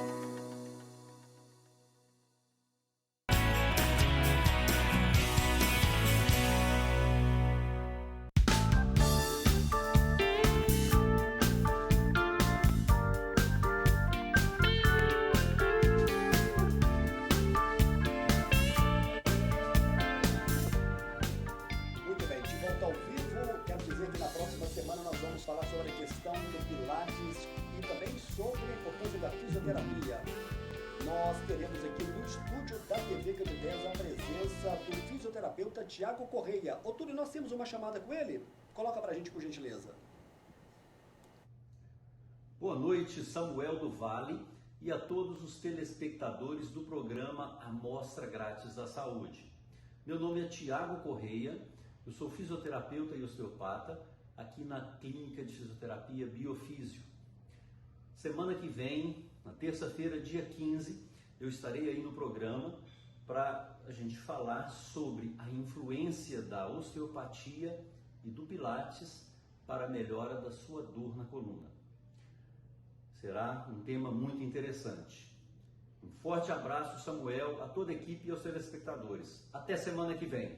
Tiago Correia. Ô, Túlio, nós temos uma chamada com ele? Coloca pra gente, por gentileza. Boa noite, Samuel do Vale e a todos os telespectadores do programa Amostra Grátis da Saúde. Meu nome é Tiago Correia, eu sou fisioterapeuta e osteopata aqui na Clínica de Fisioterapia Biofísio. Semana que vem, na terça-feira, dia 15, eu estarei aí no programa para a gente falar sobre a influência da osteopatia e do Pilates para a melhora da sua dor na coluna. Será um tema muito interessante. Um forte abraço, Samuel, a toda a equipe e aos telespectadores. Até semana que vem.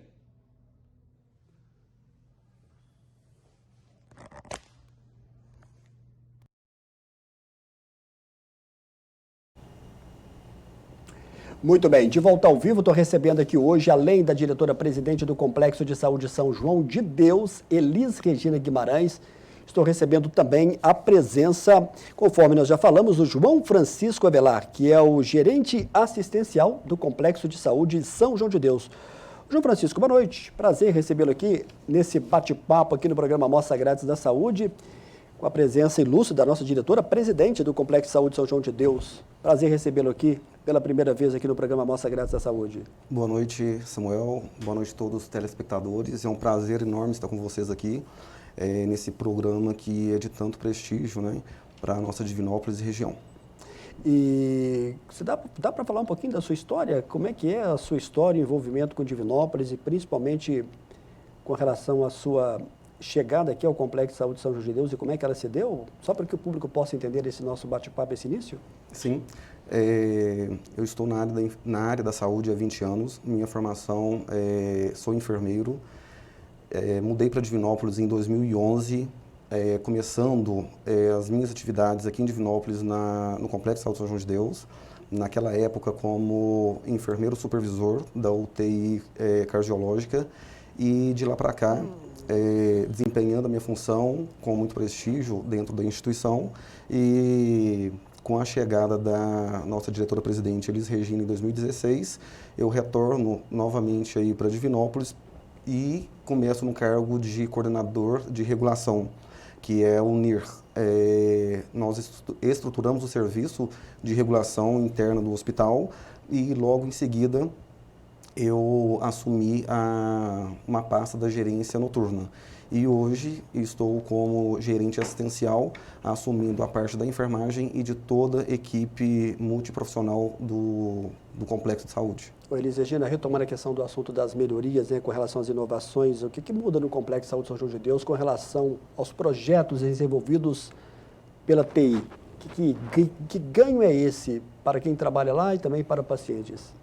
Muito bem, de volta ao vivo, estou recebendo aqui hoje, além da diretora-presidente do Complexo de Saúde São João de Deus, Elis Regina Guimarães, estou recebendo também a presença, conforme nós já falamos, do João Francisco Avelar, que é o gerente assistencial do Complexo de Saúde São João de Deus. João Francisco, boa noite, prazer recebê-lo aqui nesse bate-papo aqui no programa Amostra Grátis da Saúde, com a presença ilustre da nossa diretora-presidente do Complexo de Saúde São João de Deus. Prazer recebê-lo aqui pela primeira vez aqui no programa Amostra Grátis da Saúde. Boa noite, Samuel. Boa noite a todos os telespectadores. É um prazer enorme estar com vocês aqui nesse programa que é de tanto prestígio, né, para a nossa Divinópolis e região. E você dá para falar um pouquinho da sua história? Como é que é a sua história, o envolvimento com Divinópolis e principalmente com relação à sua chegada aqui ao Complexo de Saúde São João de Deus e como é que ela se deu? Só para que o público possa entender esse nosso bate-papo, esse início? Sim. Eu estou na área da saúde há 20 anos. Minha formação, sou enfermeiro. Mudei para Divinópolis em 2011, começando as minhas atividades aqui em Divinópolis no Complexo de Saúde São João de Deus. Naquela época como enfermeiro supervisor da UTI cardiológica e de lá para cá desempenhando a minha função com muito prestígio dentro da instituição e com a chegada da nossa diretora-presidente Elis Regina em 2016, eu retorno novamente aí para Divinópolis e começo no cargo de coordenador de regulação, que é o NIR. Nós estruturamos o serviço de regulação interna do hospital e logo em seguida eu assumi uma pasta da gerência noturna. E hoje estou como gerente assistencial, assumindo a parte da enfermagem e de toda a equipe multiprofissional do Complexo de Saúde. Elis Regina, retomando a questão do assunto das melhorias, né, com relação às inovações, o que muda no Complexo de Saúde São João de Deus com relação aos projetos desenvolvidos pela TI? Que ganho é esse para quem trabalha lá e também para pacientes?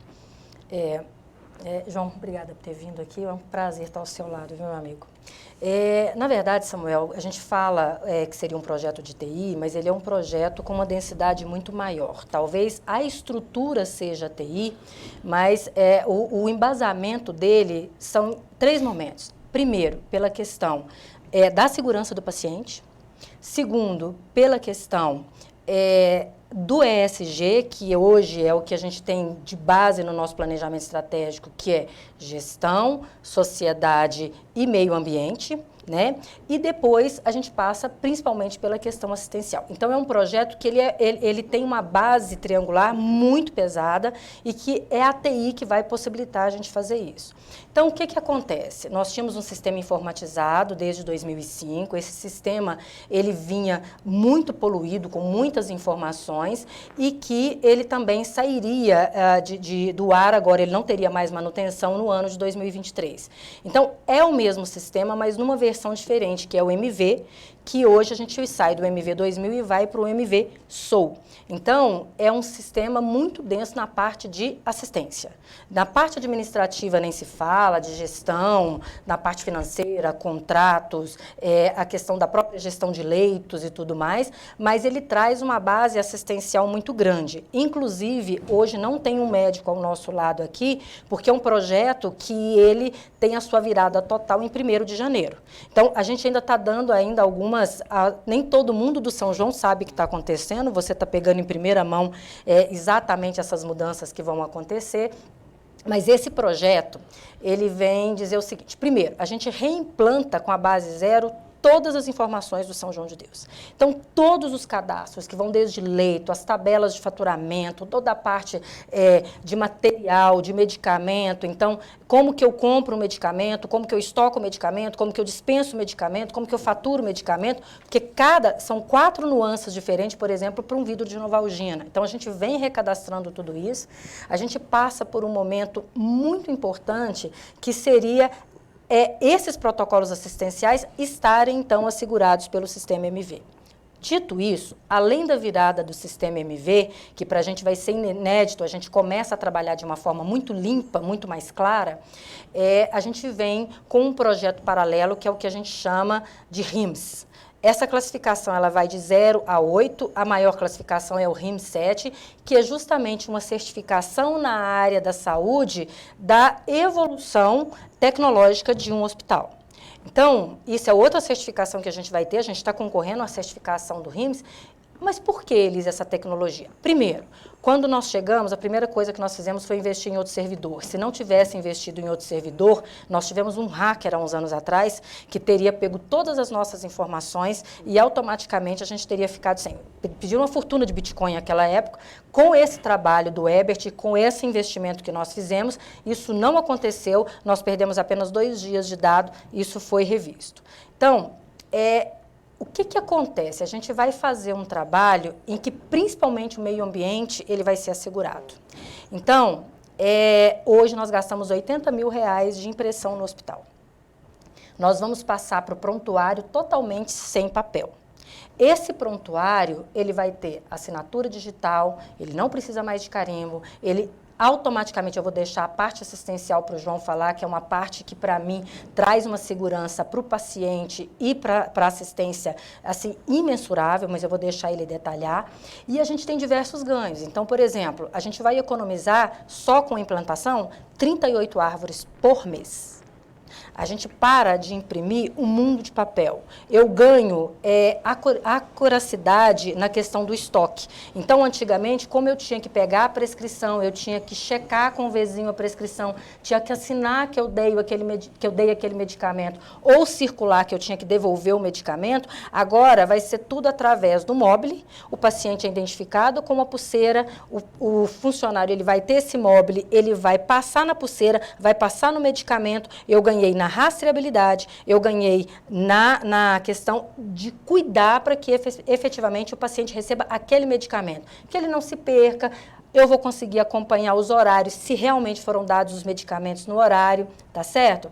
João, obrigada por ter vindo aqui, é um prazer estar ao seu lado, viu, meu amigo? Na verdade, Samuel, a gente fala que seria um projeto de TI, mas ele é um projeto com uma densidade muito maior. Talvez a estrutura seja TI, mas o embasamento dele são 3 momentos. Primeiro, pela questão da segurança do paciente. Segundo, pela questão do ESG, que hoje é o que a gente tem de base no nosso planejamento estratégico, que é gestão, sociedade e meio ambiente, né? E depois a gente passa principalmente pela questão assistencial. Então é um projeto que ele tem uma base triangular muito pesada e que é a TI que vai possibilitar a gente fazer isso. Então, Então, o que acontece? Nós tínhamos um sistema informatizado desde 2005, esse sistema ele vinha muito poluído, com muitas informações, e que ele também sairia do ar agora, ele não teria mais manutenção no ano de 2023. Então, é o mesmo sistema, mas numa versão diferente, que é o MV, que hoje a gente sai do MV 2000 e vai para o MV Soul. Então, é um sistema muito denso na parte de assistência. Na parte administrativa nem se fala, de gestão, na parte financeira, contratos, a questão da própria gestão de leitos e tudo mais, mas ele traz uma base assistencial muito grande. Inclusive, hoje não tem um médico ao nosso lado aqui, porque é um projeto que ele tem a sua virada total em 1º de janeiro. Então, a gente ainda está dando ainda nem todo mundo do São João sabe o que está acontecendo, você está pegando em primeira mão exatamente essas mudanças que vão acontecer, mas esse projeto, ele vem dizer o seguinte: primeiro, a gente reimplanta com a base zero todas as informações do São João de Deus. Então, todos os cadastros que vão desde leito, as tabelas de faturamento, toda a parte de material, de medicamento, então, como que eu compro o medicamento, como que eu estoco o medicamento, como que eu dispenso o medicamento, como que eu faturo o medicamento, porque são 4 nuances diferentes, por exemplo, para um vidro de Novalgina. Então, a gente vem recadastrando tudo isso, a gente passa por um momento muito importante, que seria esses protocolos assistenciais estarem, então, assegurados pelo sistema MV. Dito isso, além da virada do sistema MV, que para a gente vai ser inédito, a gente começa a trabalhar de uma forma muito limpa, muito mais clara, a gente vem com um projeto paralelo, que é o que a gente chama de RIMS. Essa classificação ela vai de 0 a 8, a maior classificação é o RIMS 7, que é justamente uma certificação na área da saúde da evolução tecnológica de um hospital. Então, isso é outra certificação que a gente vai ter, a gente está concorrendo à certificação do RIMS. Mas por que, Elise, essa tecnologia? Primeiro, quando nós chegamos, a primeira coisa que nós fizemos foi investir em outro servidor. Se não tivesse investido em outro servidor, nós tivemos um hacker há uns anos atrás que teria pego todas as nossas informações e automaticamente a gente teria ficado sem. Pediu uma fortuna de Bitcoin naquela época. Com esse trabalho do Ebert, com esse investimento que nós fizemos, isso não aconteceu, nós perdemos apenas 2 dias de dado e isso foi revisto. Então, o que acontece? A gente vai fazer um trabalho em que, principalmente, o meio ambiente ele vai ser assegurado. Então, hoje nós gastamos R$80 mil de impressão no hospital. Nós vamos passar para o prontuário totalmente sem papel. Esse prontuário, ele vai ter assinatura digital, ele não precisa mais de carimbo, automaticamente eu vou deixar a parte assistencial para o João falar, que é uma parte que, para mim, traz uma segurança para o paciente e para a assistência, assim, imensurável, mas eu vou deixar ele detalhar. E a gente tem diversos ganhos. Então, por exemplo, a gente vai economizar, só com a implantação, 38 árvores por mês. A gente para de imprimir um mundo de papel. Eu ganho acuracidade na questão do estoque. Então, antigamente, como eu tinha que pegar a prescrição, eu tinha que checar com o vizinho a prescrição, tinha que assinar que eu dei aquele medicamento, ou circular que eu tinha que devolver o medicamento, agora vai ser tudo através do móvel, o paciente é identificado com uma pulseira, o funcionário ele vai ter esse móvel, ele vai passar na pulseira, vai passar no medicamento, eu ganhei na rastreabilidade, eu ganhei na questão de cuidar para que efetivamente o paciente receba aquele medicamento, que ele não se perca, eu vou conseguir acompanhar os horários, se realmente foram dados os medicamentos no horário, tá certo?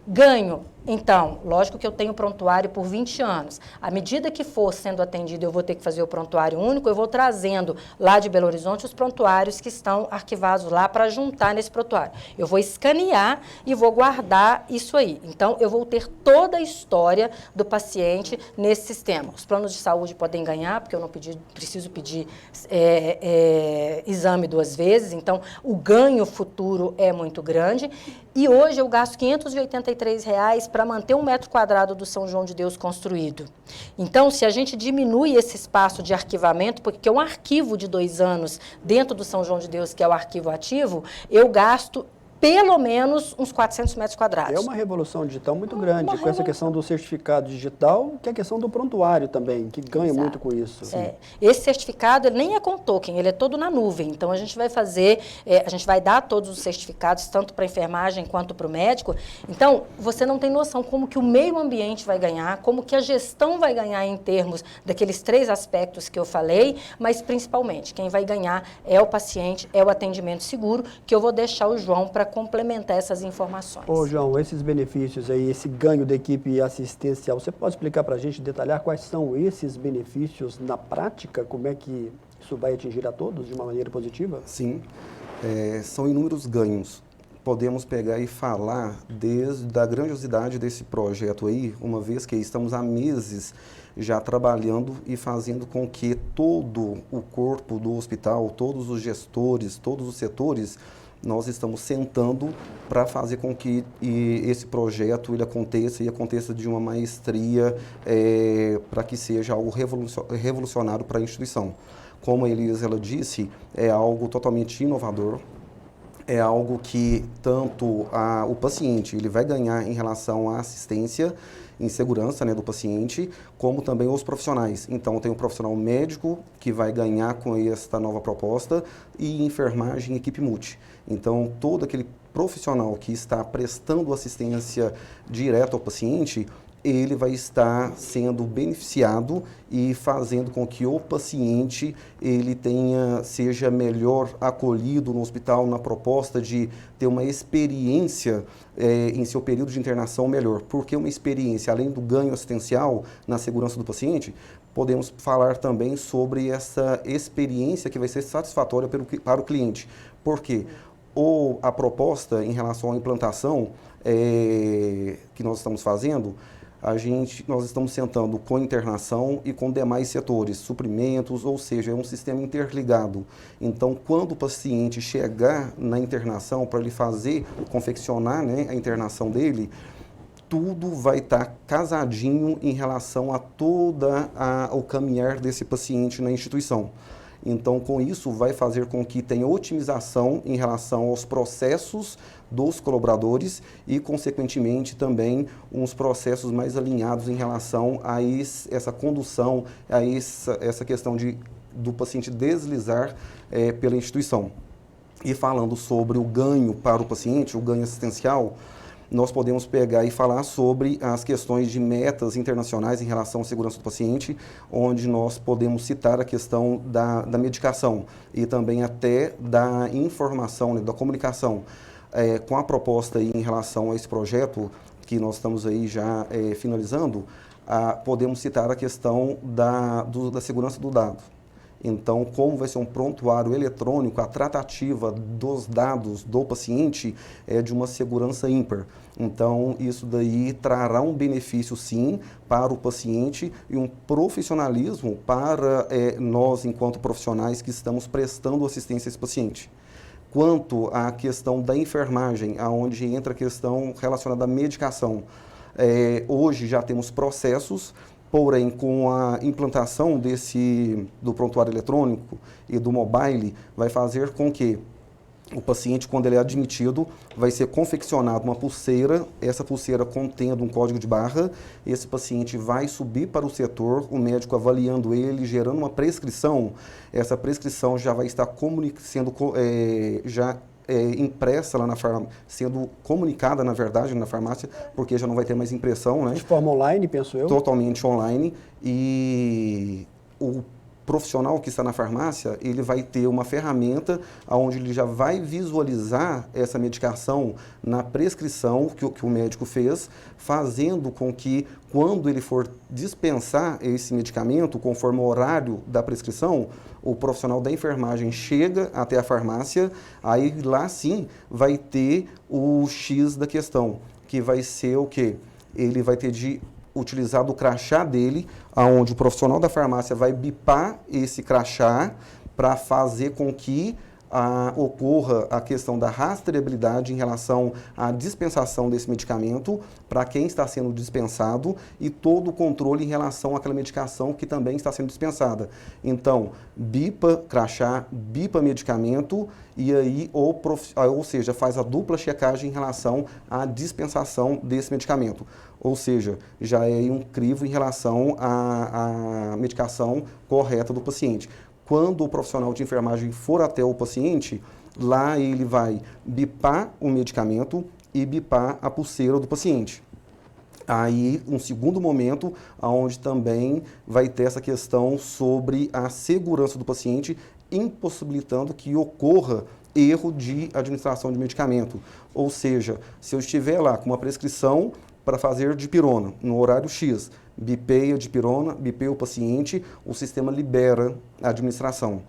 Ganho. Então, lógico que eu tenho prontuário por 20 anos. À medida que for sendo atendido, eu vou ter que fazer o prontuário único, eu vou trazendo lá de Belo Horizonte os prontuários que estão arquivados lá para juntar nesse prontuário. Eu vou escanear e vou guardar isso aí. Então, eu vou ter toda a história do paciente nesse sistema. Os planos de saúde podem ganhar, porque eu não preciso pedir exame 2 vezes, então o ganho futuro é muito grande. E hoje eu gasto R$583 para manter 1 metro quadrado do São João de Deus construído. Então, se a gente diminui esse espaço de arquivamento, porque é um arquivo de 2 anos dentro do São João de Deus, que é o arquivo ativo, eu gasto pelo menos uns 400 metros quadrados. É uma revolução digital muito grande, com essa questão do certificado digital, que é a questão do prontuário também, que ganha muito com isso. Esse certificado ele nem é com token, ele é todo na nuvem. Então, a gente vai fazer, a gente vai dar todos os certificados, tanto para a enfermagem quanto para o médico. Então, você não tem noção como que o meio ambiente vai ganhar, como que a gestão vai ganhar em termos daqueles 3 aspectos que eu falei, mas principalmente, quem vai ganhar é o paciente, é o atendimento seguro, que eu vou deixar o João para complementar essas informações. Ô, João, esses benefícios aí, esse ganho da equipe assistencial, você pode explicar para a gente, detalhar quais são esses benefícios na prática? Como é que isso vai atingir a todos de uma maneira positiva? Sim, são inúmeros ganhos. Podemos pegar e falar desde a grandiosidade desse projeto aí, uma vez que estamos há meses já trabalhando e fazendo com que todo o corpo do hospital, todos os gestores, todos os setores, nós estamos sentando para fazer com que esse projeto ele aconteça e aconteça de uma maestria para que seja algo revolucionário para a instituição. Como a Elisa disse, é algo totalmente inovador, é algo que tanto o paciente ele vai ganhar em relação à assistência em segurança, né, do paciente, como também os profissionais. Então, tem o profissional médico que vai ganhar com esta nova proposta e enfermagem equipe multi. Então, todo aquele profissional que está prestando assistência direta ao paciente, ele vai estar sendo beneficiado e fazendo com que o paciente ele seja melhor acolhido no hospital na proposta de ter uma experiência em seu período de internação melhor. Porque uma experiência, além do ganho assistencial na segurança do paciente, podemos falar também sobre essa experiência que vai ser satisfatória para o cliente. Por quê? Ou a proposta em relação à implantação que nós estamos fazendo, nós estamos sentando com internação e com demais setores, suprimentos, ou seja, é um sistema interligado. Então, quando o paciente chegar na internação, para ele confeccionar, né, a internação dele, tudo vai estar casadinho em relação a o caminhar desse paciente na instituição. Então, com isso, vai fazer com que tenha otimização em relação aos processos dos colaboradores e, consequentemente, também uns processos mais alinhados em relação a essa condução, a essa questão do paciente deslizar pela instituição. E falando sobre o ganho para o paciente, o ganho assistencial, nós podemos pegar e falar sobre as questões de metas internacionais em relação à segurança do paciente, onde nós podemos citar a questão da medicação e também até da informação, né, da comunicação. Com a proposta aí em relação a esse projeto, que nós estamos aí já finalizando, podemos citar a questão da segurança do dado. Então, como vai ser um prontuário eletrônico, a tratativa dos dados do paciente é de uma segurança ímpar. Então, isso daí trará um benefício, sim, para o paciente e um profissionalismo para nós, enquanto profissionais que estamos prestando assistência a esse paciente. Quanto à questão da enfermagem, aonde entra a questão relacionada à medicação, hoje já temos processos. Porém, com a implantação do prontuário eletrônico e do mobile, vai fazer com que o paciente, quando ele é admitido, vai ser confeccionado uma pulseira, essa pulseira contendo um código de barra, esse paciente vai subir para o setor, o médico avaliando ele, gerando uma prescrição, essa prescrição já vai estar impressa lá na farmácia, sendo comunicada, na verdade, na farmácia, porque já não vai ter mais impressão, né? De forma online, penso eu? Totalmente online. E o profissional que está na farmácia, ele vai ter uma ferramenta onde ele já vai visualizar essa medicação na prescrição que o médico fez, fazendo com que, quando ele for dispensar esse medicamento, conforme o horário da prescrição, o profissional da enfermagem chega até a farmácia, aí lá sim vai ter o X da questão, que vai ser o quê? Ele vai ter de utilizar do crachá dele, onde o profissional da farmácia vai bipar esse crachá para fazer com que ocorra a questão da rastreabilidade em relação à dispensação desse medicamento para quem está sendo dispensado e todo o controle em relação àquela medicação que também está sendo dispensada. Então, bipa crachá, bipa medicamento e aí, ou seja, faz a dupla checagem em relação à dispensação desse medicamento. Ou seja, já é um crivo em relação à medicação correta do paciente. Quando o profissional de enfermagem for até o paciente, lá ele vai bipar o medicamento e bipar a pulseira do paciente. Aí, um segundo momento, onde também vai ter essa questão sobre a segurança do paciente, impossibilitando que ocorra erro de administração de medicamento. Ou seja, se eu estiver lá com uma prescrição para fazer dipirona no horário X, bipeia dipirona, bipeia o paciente, o sistema libera a administração.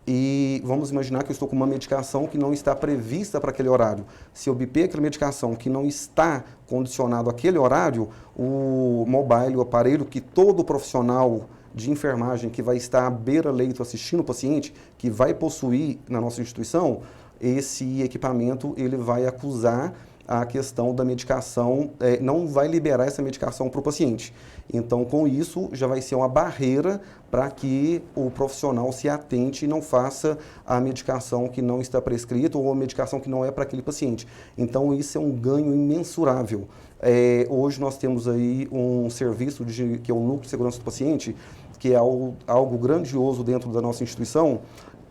E vamos imaginar que eu estou com uma medicação que não está prevista para aquele horário. Se eu bipeio aquela medicação que não está condicionado àquele horário, o mobile, o aparelho que todo profissional de enfermagem que vai estar à beira-leito assistindo o paciente, que vai possuir na nossa instituição, esse equipamento ele vai acusar a questão da medicação, não vai liberar essa medicação para o paciente. Então, com isso, já vai ser uma barreira para que o profissional se atente e não faça a medicação que não está prescrita ou a medicação que não é para aquele paciente. Então, isso é um ganho imensurável. Hoje nós temos aí um serviço que é o Núcleo de Segurança do Paciente, que é algo grandioso dentro da nossa instituição.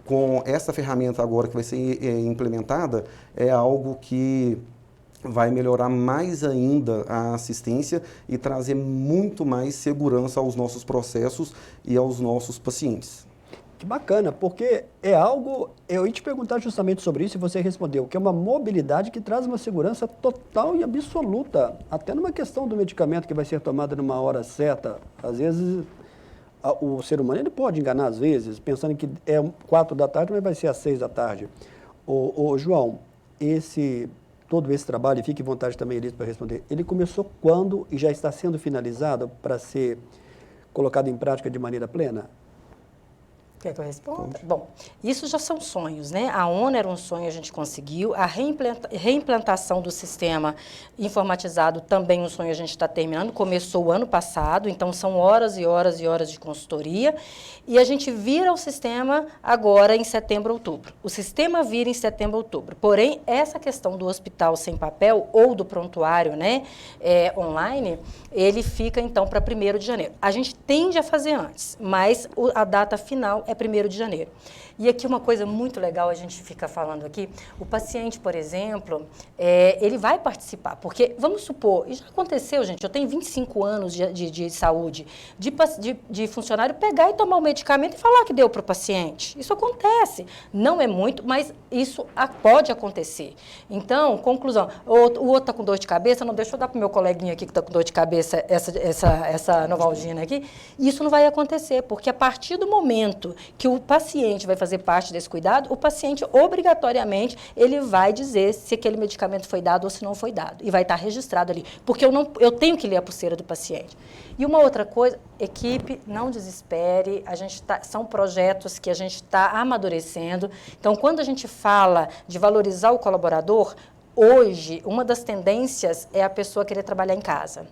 Com essa ferramenta agora que vai ser implementada, é algo que vai melhorar mais ainda a assistência e trazer muito mais segurança aos nossos processos e aos nossos pacientes. Que bacana, porque é algo, eu ia te perguntar justamente sobre isso e você respondeu, que é uma mobilidade que traz uma segurança total e absoluta, até numa questão do medicamento que vai ser tomado numa hora certa. Às vezes, o ser humano ele pode enganar às vezes, pensando que é 4 da tarde, mas vai ser às 6 da tarde. João, todo esse trabalho, e fique à vontade também, Elise, para responder, ele começou quando e já está sendo finalizado para ser colocado em prática de maneira plena? Quer que eu responda? Bom, isso já são sonhos, né? A ONU era um sonho, a gente conseguiu. A reimplantação do sistema informatizado também um sonho, a gente está terminando. Começou o ano passado, então são horas e horas e horas de consultoria. E a gente vira o sistema agora em setembro, outubro. O sistema vira em setembro, outubro. Porém, essa questão do hospital sem papel ou do prontuário, né, online, ele fica então para 1º de janeiro. A gente tende a fazer antes, mas a data final é 1º de janeiro. E aqui uma coisa muito legal, a gente fica falando aqui, o paciente, por exemplo, ele vai participar, porque, vamos supor, e já aconteceu, gente, eu tenho 25 anos de saúde, de funcionário pegar e tomar o medicamento e falar que deu para o paciente. Isso acontece. Não é muito, mas isso pode acontecer. Então, conclusão, o outro está com dor de cabeça, não, deixa eu dar para o meu coleguinha aqui que está com dor de cabeça essa Novalgina aqui. Isso não vai acontecer, porque a partir do momento que o paciente vai fazer parte desse cuidado, o paciente, obrigatoriamente, ele vai dizer se aquele medicamento foi dado ou se não foi dado. E vai estar registrado ali. Porque eu tenho que ler a pulseira do paciente. E uma outra coisa, equipe, não desespere. São projetos que a gente está amadurecendo. Então, quando a gente fala de valorizar o colaborador, hoje, uma das tendências é a pessoa querer trabalhar em casa.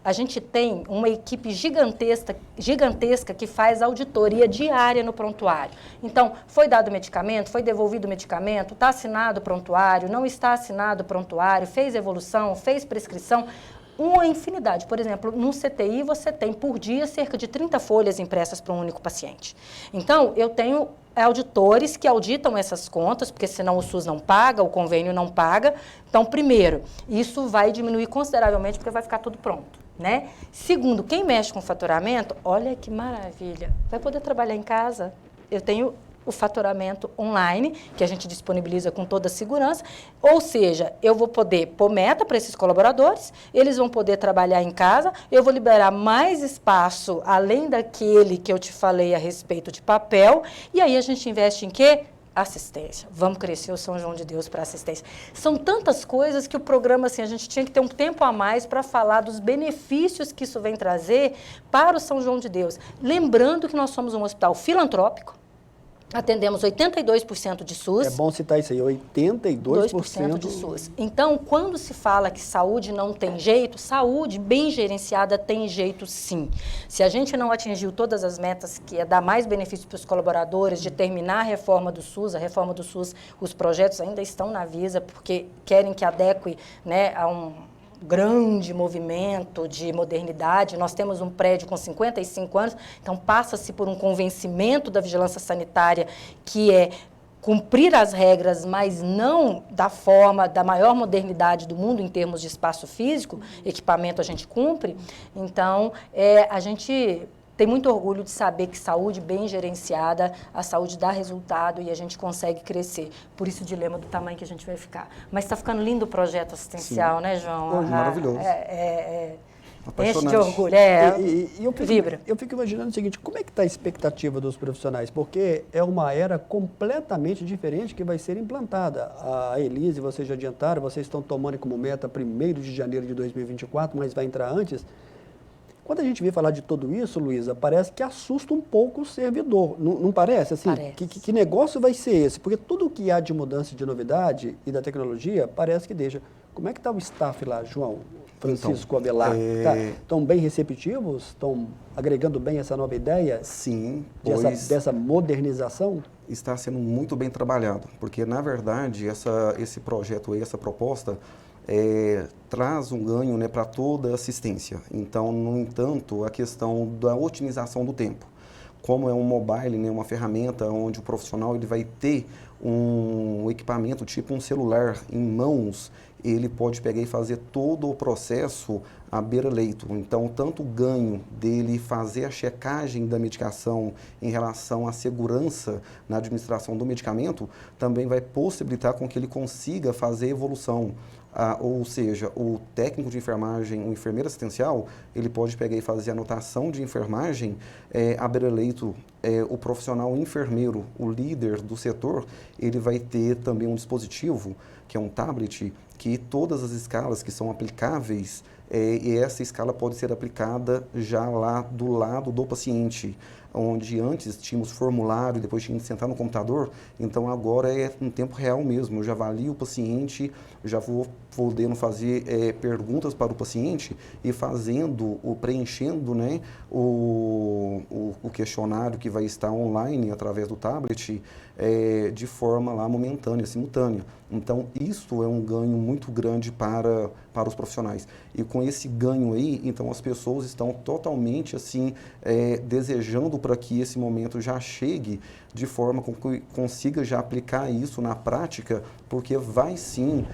A gente tem uma equipe gigantesca que faz auditoria diária no prontuário. Então, foi dado o medicamento, foi devolvido o medicamento, está assinado o prontuário, não está assinado o prontuário, fez evolução, fez prescrição, uma infinidade. Por exemplo, no CTI você tem por dia cerca de 30 folhas impressas para um único paciente. Então, eu tenho auditores que auditam essas contas, porque senão o SUS não paga, o convênio não paga. Então, primeiro, isso vai diminuir consideravelmente porque vai ficar tudo pronto, né? Segundo, quem mexe com faturamento, olha que maravilha, vai poder trabalhar em casa. Eu tenho o faturamento online, que a gente disponibiliza com toda a segurança, ou seja, eu vou poder pôr meta para esses colaboradores, eles vão poder trabalhar em casa, eu vou liberar mais espaço, além daquele que eu te falei a respeito de papel, e aí a gente investe em quê? Assistência. Vamos crescer o São João de Deus para assistência. São tantas coisas que o programa, assim, a gente tinha que ter um tempo a mais para falar dos benefícios que isso vem trazer para o São João de Deus. Lembrando que nós somos um hospital filantrópico, Atendemos 82% de SUS. É bom citar isso aí, 82% de SUS. Então, quando se fala que saúde não tem jeito, saúde bem gerenciada tem jeito sim. Se a gente não atingiu todas as metas, que é dar mais benefícios para os colaboradores, de terminar a reforma do SUS, os projetos ainda estão na Visa, porque querem que adeque, né, a um grande movimento de modernidade. Nós temos um prédio com 55 anos, então passa-se por um convencimento da vigilância sanitária que é cumprir as regras, mas não da forma, da maior modernidade do mundo em termos de espaço físico, equipamento a gente cumpre. Então, a gente tem muito orgulho de saber que saúde bem gerenciada, a saúde dá resultado e a gente consegue crescer. Por isso o dilema do tamanho que a gente vai ficar. Mas está ficando lindo o projeto assistencial, né, João? Maravilhoso. Enche de orgulho. Vibra. Eu fico imaginando o seguinte, como é que está a expectativa dos profissionais? Porque é uma era completamente diferente que vai ser implantada. A Elise, vocês já adiantaram, vocês estão tomando como meta 1º de janeiro de 2024, mas vai entrar antes. Quando a gente vê falar de tudo isso, Luísa, parece que assusta um pouco o servidor. Não parece? Assim, parece. Que negócio vai ser esse? Porque tudo o que há de mudança de novidade e da tecnologia parece que deixa. Como é que está o staff lá, João? Francisco Avelar? Estão bem receptivos? Estão agregando bem essa nova ideia? Sim. Dessa modernização? Está sendo muito bem trabalhado, porque, na verdade, esse projeto aí, essa proposta, traz um ganho, né, para toda a assistência. Então, no entanto, a questão da otimização do tempo. Como é um mobile, né, uma ferramenta onde o profissional ele vai ter um equipamento tipo um celular em mãos, ele pode pegar e fazer todo o processo à beira-leito. Então, tanto o ganho dele fazer a checagem da medicação em relação à segurança na administração do medicamento, também vai possibilitar com que ele consiga fazer evolução. Ou seja, o técnico de enfermagem, o enfermeiro assistencial, ele pode pegar e fazer anotação de enfermagem à beira-leito. O profissional enfermeiro, o líder do setor, ele vai ter também um dispositivo, que é um tablet, que todas as escalas que são aplicáveis, e essa escala pode ser aplicada já lá do lado do paciente, onde antes tínhamos formulário, depois tínhamos que sentar no computador, então agora é em tempo real mesmo, eu já avalio o paciente, já vou podendo fazer perguntas para o paciente e preenchendo, né, o questionário que vai estar online através do tablet de forma lá momentânea, simultânea. Então, isso é um ganho muito grande para os profissionais. E com esse ganho aí, então as pessoas estão totalmente assim, desejando para que esse momento já chegue de forma com que consiga já aplicar isso na prática, porque vai sim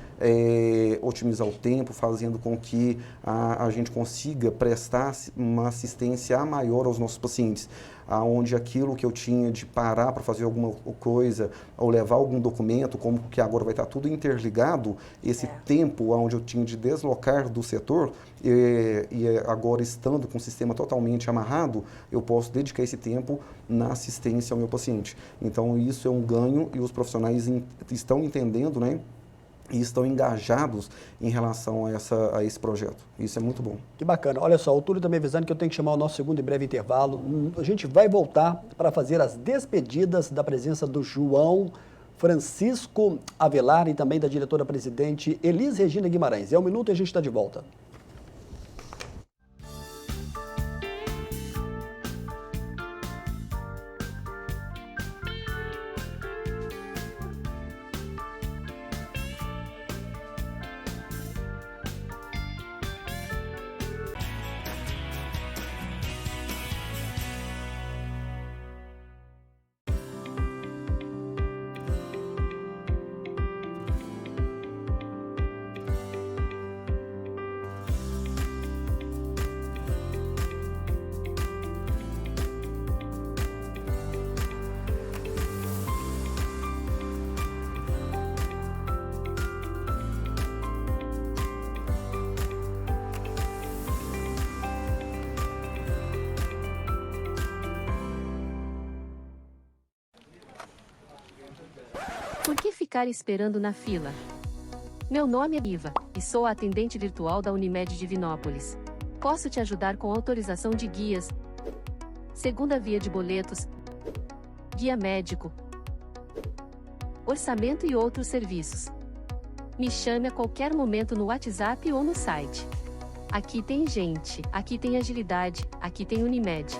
otimizar o tempo, fazendo com que a gente consiga prestar uma assistência maior aos nossos pacientes, aonde aquilo que eu tinha de parar para fazer alguma coisa ou levar algum documento, como que agora vai estar tudo interligado, esse tempo onde eu tinha de deslocar do setor, e agora estando com o sistema totalmente amarrado, eu posso dedicar esse tempo na assistência ao meu paciente. Então isso é um ganho e os profissionais estão entendendo, né? E estão engajados em relação a esse projeto. Isso é muito bom. Que bacana. Olha só, o Túlio está me avisando que eu tenho que chamar o nosso segundo e breve intervalo. A gente vai voltar para fazer as despedidas da presença do João Francisco Avelar e também da diretora-presidente Elis Regina Guimarães. É um minuto e a gente está de volta. Por que ficar esperando na fila? Meu nome é Iva, e sou a atendente virtual da Unimed Divinópolis. Posso te ajudar com autorização de guias, segunda via de boletos, guia médico, orçamento e outros serviços. Me chame a qualquer momento no WhatsApp ou no site. Aqui tem gente, aqui tem agilidade, aqui tem Unimed.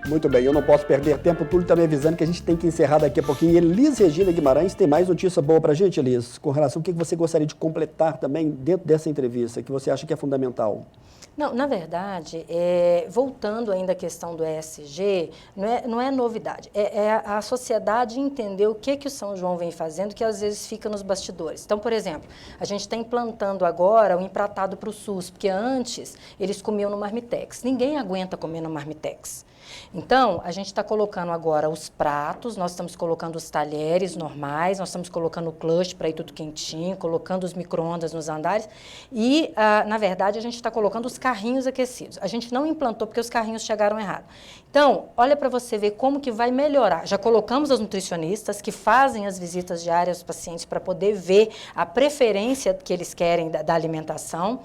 Muito bem, eu não posso perder tempo, o Túlio está me avisando que a gente tem que encerrar daqui a pouquinho. Elis Regina Guimarães tem mais notícia boa para a gente, Elis, com relação ao que você gostaria de completar também dentro dessa entrevista, que você acha que é fundamental? Não, na verdade, voltando ainda à questão do ESG, não é novidade, é a sociedade entender o que o São João vem fazendo, que às vezes fica nos bastidores. Então, por exemplo, a gente está implantando agora o empratado para o SUS, porque antes eles comiam no marmitex. Ninguém aguenta comer no marmitex. Então, a gente está colocando agora os pratos, nós estamos colocando os talheres normais, nós estamos colocando o clutch para ir tudo quentinho, colocando os micro-ondas nos andares e, na verdade, a gente está colocando os carrinhos aquecidos. A gente não implantou porque os carrinhos chegaram errado. Então, olha para você ver como que vai melhorar. Já colocamos as nutricionistas que fazem as visitas diárias aos pacientes para poder ver a preferência que eles querem da alimentação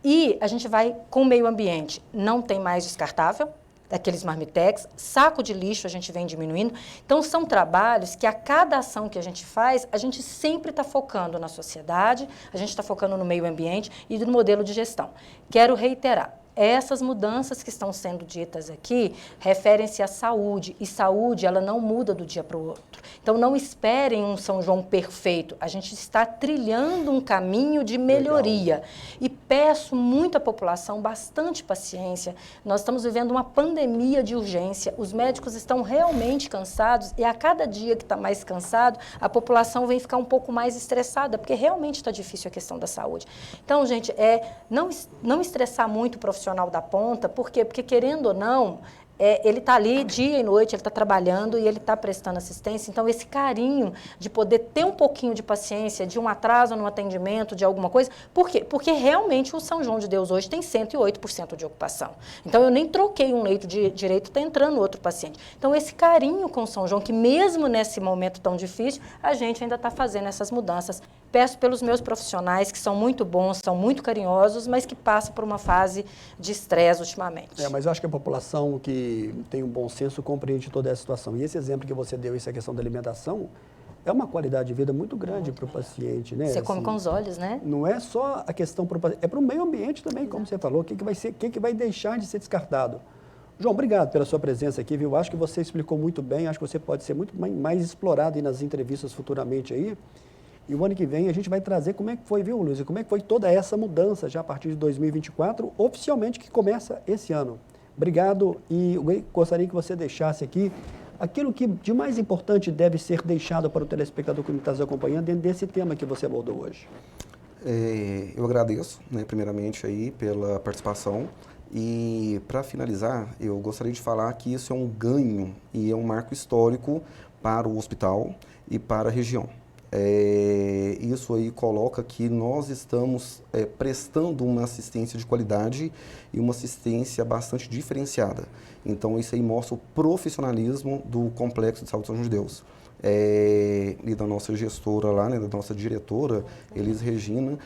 e a gente vai com o meio ambiente. Não tem mais descartável, daqueles marmitex, saco de lixo a gente vem diminuindo. Então, são trabalhos que a cada ação que a gente faz, a gente sempre está focando na sociedade, a gente está focando no meio ambiente e no modelo de gestão. Quero reiterar, essas mudanças que estão sendo ditas aqui referem-se à saúde, e saúde ela não muda do dia para o outro. Então, não esperem um São João perfeito, a gente está trilhando um caminho de melhoria. Legal. E peço muito à população bastante paciência, nós estamos vivendo uma pandemia de urgência, os médicos estão realmente cansados e a cada dia que está mais cansado, a população vem ficar um pouco mais estressada, porque realmente está difícil a questão da saúde. Então, gente, não estressar muito o profissional da ponta, por quê? Porque, querendo ou não, ele está ali dia e noite, ele está trabalhando e ele está prestando assistência. Então, esse carinho de poder ter um pouquinho de paciência, de um atraso no atendimento, de alguma coisa. Por quê? Porque realmente o São João de Deus hoje tem 108% de ocupação. Então, eu nem troquei um leito de direito, está entrando outro paciente. Então, esse carinho com o São João, que mesmo nesse momento tão difícil, a gente ainda está fazendo essas mudanças. Peço pelos meus profissionais, que são muito bons, são muito carinhosos, mas que passam por uma fase de estresse ultimamente. Mas eu acho que a população que tem um bom senso compreende toda essa situação. E esse exemplo que você deu, essa questão da alimentação, é uma qualidade de vida muito grande para o paciente, né? Você come com os olhos, né? Não é só a questão para o paciente, é para o meio ambiente também, como você falou, o que vai deixar de ser descartado. João, obrigado pela sua presença aqui, viu? Acho que você explicou muito bem, acho que você pode ser muito mais explorado aí nas entrevistas futuramente aí. E o ano que vem a gente vai trazer como é que foi, viu, Luiz? Como é que foi toda essa mudança já a partir de 2024, oficialmente que começa esse ano. Obrigado e eu gostaria que você deixasse aqui aquilo que de mais importante deve ser deixado para o telespectador que está nos acompanhando dentro desse tema que você abordou hoje. Eu agradeço, né, primeiramente aí pela participação e para finalizar eu gostaria de falar que isso é um ganho e é um marco histórico para o hospital e para a região. Isso aí coloca que nós estamos prestando uma assistência de qualidade e uma assistência bastante diferenciada. Então, isso aí mostra o profissionalismo do Complexo de Saúde São João de Deus. E da nossa gestora lá, né, da nossa diretora, Elis Regina,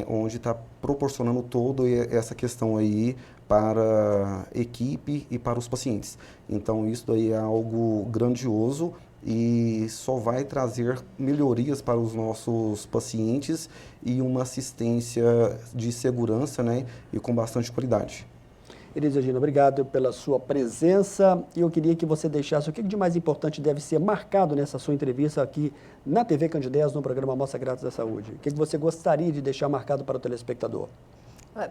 onde está proporcionando toda essa questão aí para a equipe e para os pacientes. Então, isso daí é algo grandioso e só vai trazer melhorias para os nossos pacientes e uma assistência de segurança, né, e com bastante qualidade. Elis Regina, obrigado pela sua presença e eu queria que você deixasse o que de mais importante deve ser marcado nessa sua entrevista aqui na TV Candidez, no programa Amostra Grátis da Saúde. O que você gostaria de deixar marcado para o telespectador?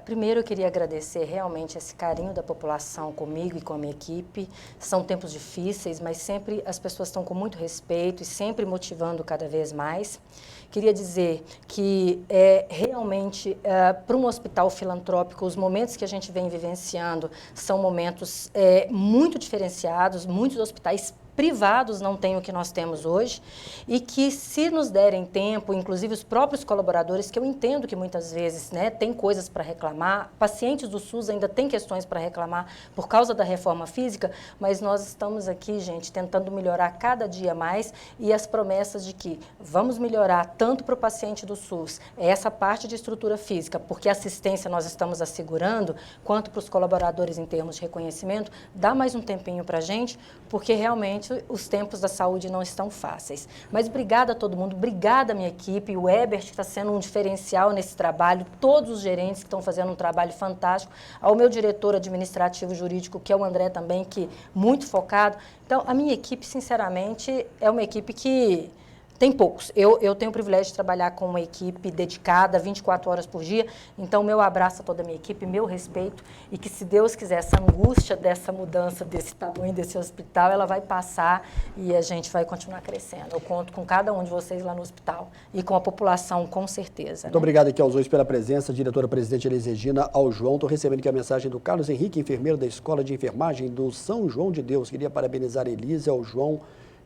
Primeiro, eu queria agradecer realmente esse carinho da população comigo e com a minha equipe. São tempos difíceis, mas sempre as pessoas estão com muito respeito e sempre motivando cada vez mais. Queria dizer que realmente, para um hospital filantrópico, os momentos que a gente vem vivenciando são momentos muito diferenciados. Muitos hospitais privados não têm o que nós temos hoje e que, se nos derem tempo, inclusive os próprios colaboradores, que eu entendo que muitas vezes, né, tem coisas para reclamar, pacientes do SUS ainda têm questões para reclamar por causa da reforma física, mas nós estamos aqui, gente, tentando melhorar cada dia mais, e as promessas de que vamos melhorar tanto para o paciente do SUS, essa parte de estrutura física, porque assistência nós estamos assegurando, quanto para os colaboradores em termos de reconhecimento, dá mais um tempinho para a gente, porque realmente os tempos da saúde não estão fáceis. Mas obrigada a todo mundo, obrigada a minha equipe, o Ebert, que está sendo um diferencial nesse trabalho, todos os gerentes que estão fazendo um trabalho fantástico, ao meu diretor administrativo jurídico, que é o André também, que muito focado. Então, a minha equipe, sinceramente, é uma equipe que tem poucos. Eu tenho o privilégio de trabalhar com uma equipe dedicada 24 horas por dia, então meu abraço a toda a minha equipe, meu respeito, e que, se Deus quiser, essa angústia dessa mudança, desse tamanho desse hospital, ela vai passar e a gente vai continuar crescendo. Eu conto com cada um de vocês lá no hospital e com a população, com certeza. Muito obrigado aqui aos dois pela presença, diretora-presidente Elis Regina, ao João. Estou recebendo aqui a mensagem do Carlos Henrique, enfermeiro da Escola de Enfermagem do São João de Deus. Queria parabenizar a Elis e ao João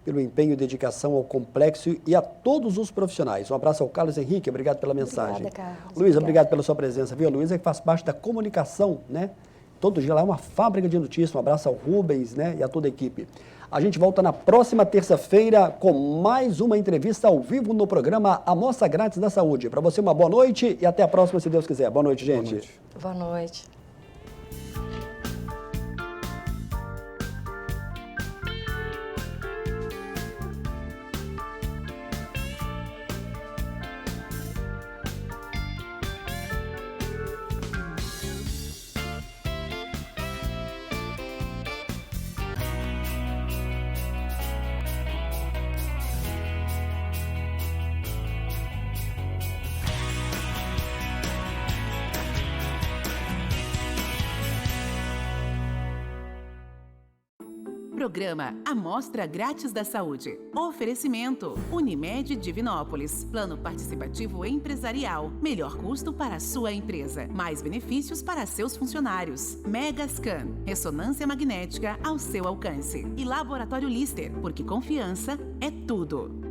pelo empenho e dedicação ao complexo e a todos os profissionais. Um abraço ao Carlos Henrique, obrigado pela mensagem. Obrigada, Carlos. Luísa, obrigado pela sua presença, viu? A Luísa que faz parte da comunicação, né? Todo dia lá é uma fábrica de notícias. Um abraço ao Rubens, né? E a toda a equipe. A gente volta na próxima terça-feira com mais uma entrevista ao vivo no programa Amostra Grátis da Saúde. Para você, uma boa noite e até a próxima, se Deus quiser. Boa noite, gente. Boa noite. Boa noite. Programa Amostra Grátis da Saúde. Oferecimento: Unimed Divinópolis. Plano participativo empresarial. Melhor custo para a sua empresa. Mais benefícios para seus funcionários. Megascan. Ressonância magnética ao seu alcance. E Laboratório Lister, porque confiança é tudo.